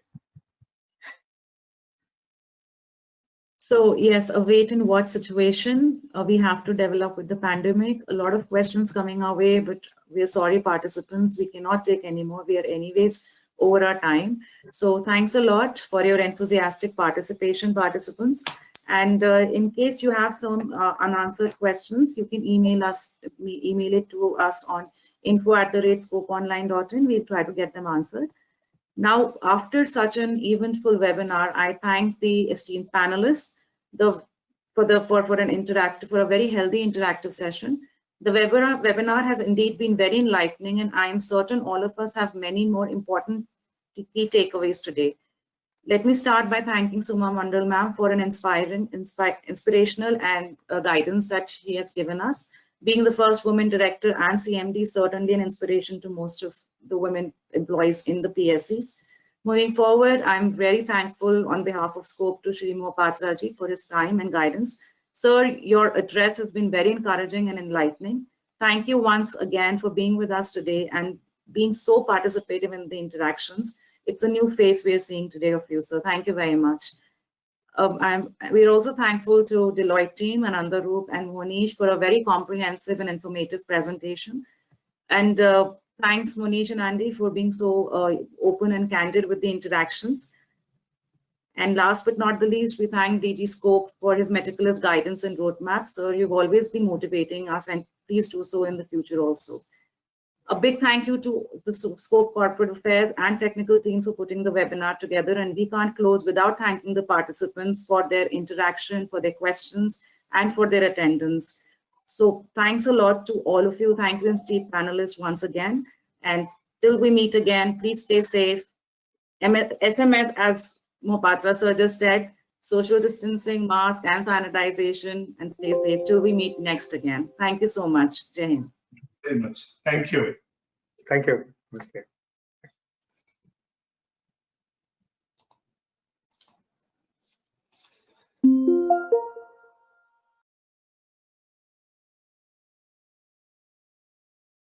So yes, a wait and watch situation we have to develop with the pandemic. A lot of questions coming our way, but we are sorry, participants, we cannot take any more. We are anyways over our time. So thanks a lot for your enthusiastic participation, participants. And in case you have some unanswered questions, you can email it to us on info@scopeonline.in. We'll try to get them answered. Now, after such an eventful webinar, I thank the esteemed panelists for a very healthy interactive session. The webinar has indeed been very enlightening, and I am certain all of us have many more important key takeaways today. Let me start by thanking Suma Mandal ma'am for an inspirational and guidance that she has given us. Being the first woman director and CMD, certainly an inspiration to most of the women employees in the PSCs. Moving forward, I'm very thankful on behalf of Scope to Shri Mohapatra ji for his time and guidance. Sir, your address has been very encouraging and enlightening. Thank you once again for being with us today and being so participative in the interactions. It's a new face we're seeing today of you, so thank you very much. We're also thankful to Deloitte team and Andaroop and Monish for a very comprehensive and informative presentation. And thanks Monish and Andy for being so open and candid with the interactions. And last but not the least, we thank DG Scope for his meticulous guidance and roadmap. So you've always been motivating us, and please do so in the future also. A big thank you to the Scope Corporate Affairs and technical teams for putting the webinar together. And we can't close without thanking the participants for their interaction, for their questions, and for their attendance. So thanks a lot to all of you. Thank you, esteemed panelists, once again. And till we meet again, please stay safe. SMS, as Mohapatra sir just said, social distancing, mask, and sanitization, and stay safe till we meet next again. Thank you so much. Jai Hind. Very much. Thank you. Thank you. Namaste.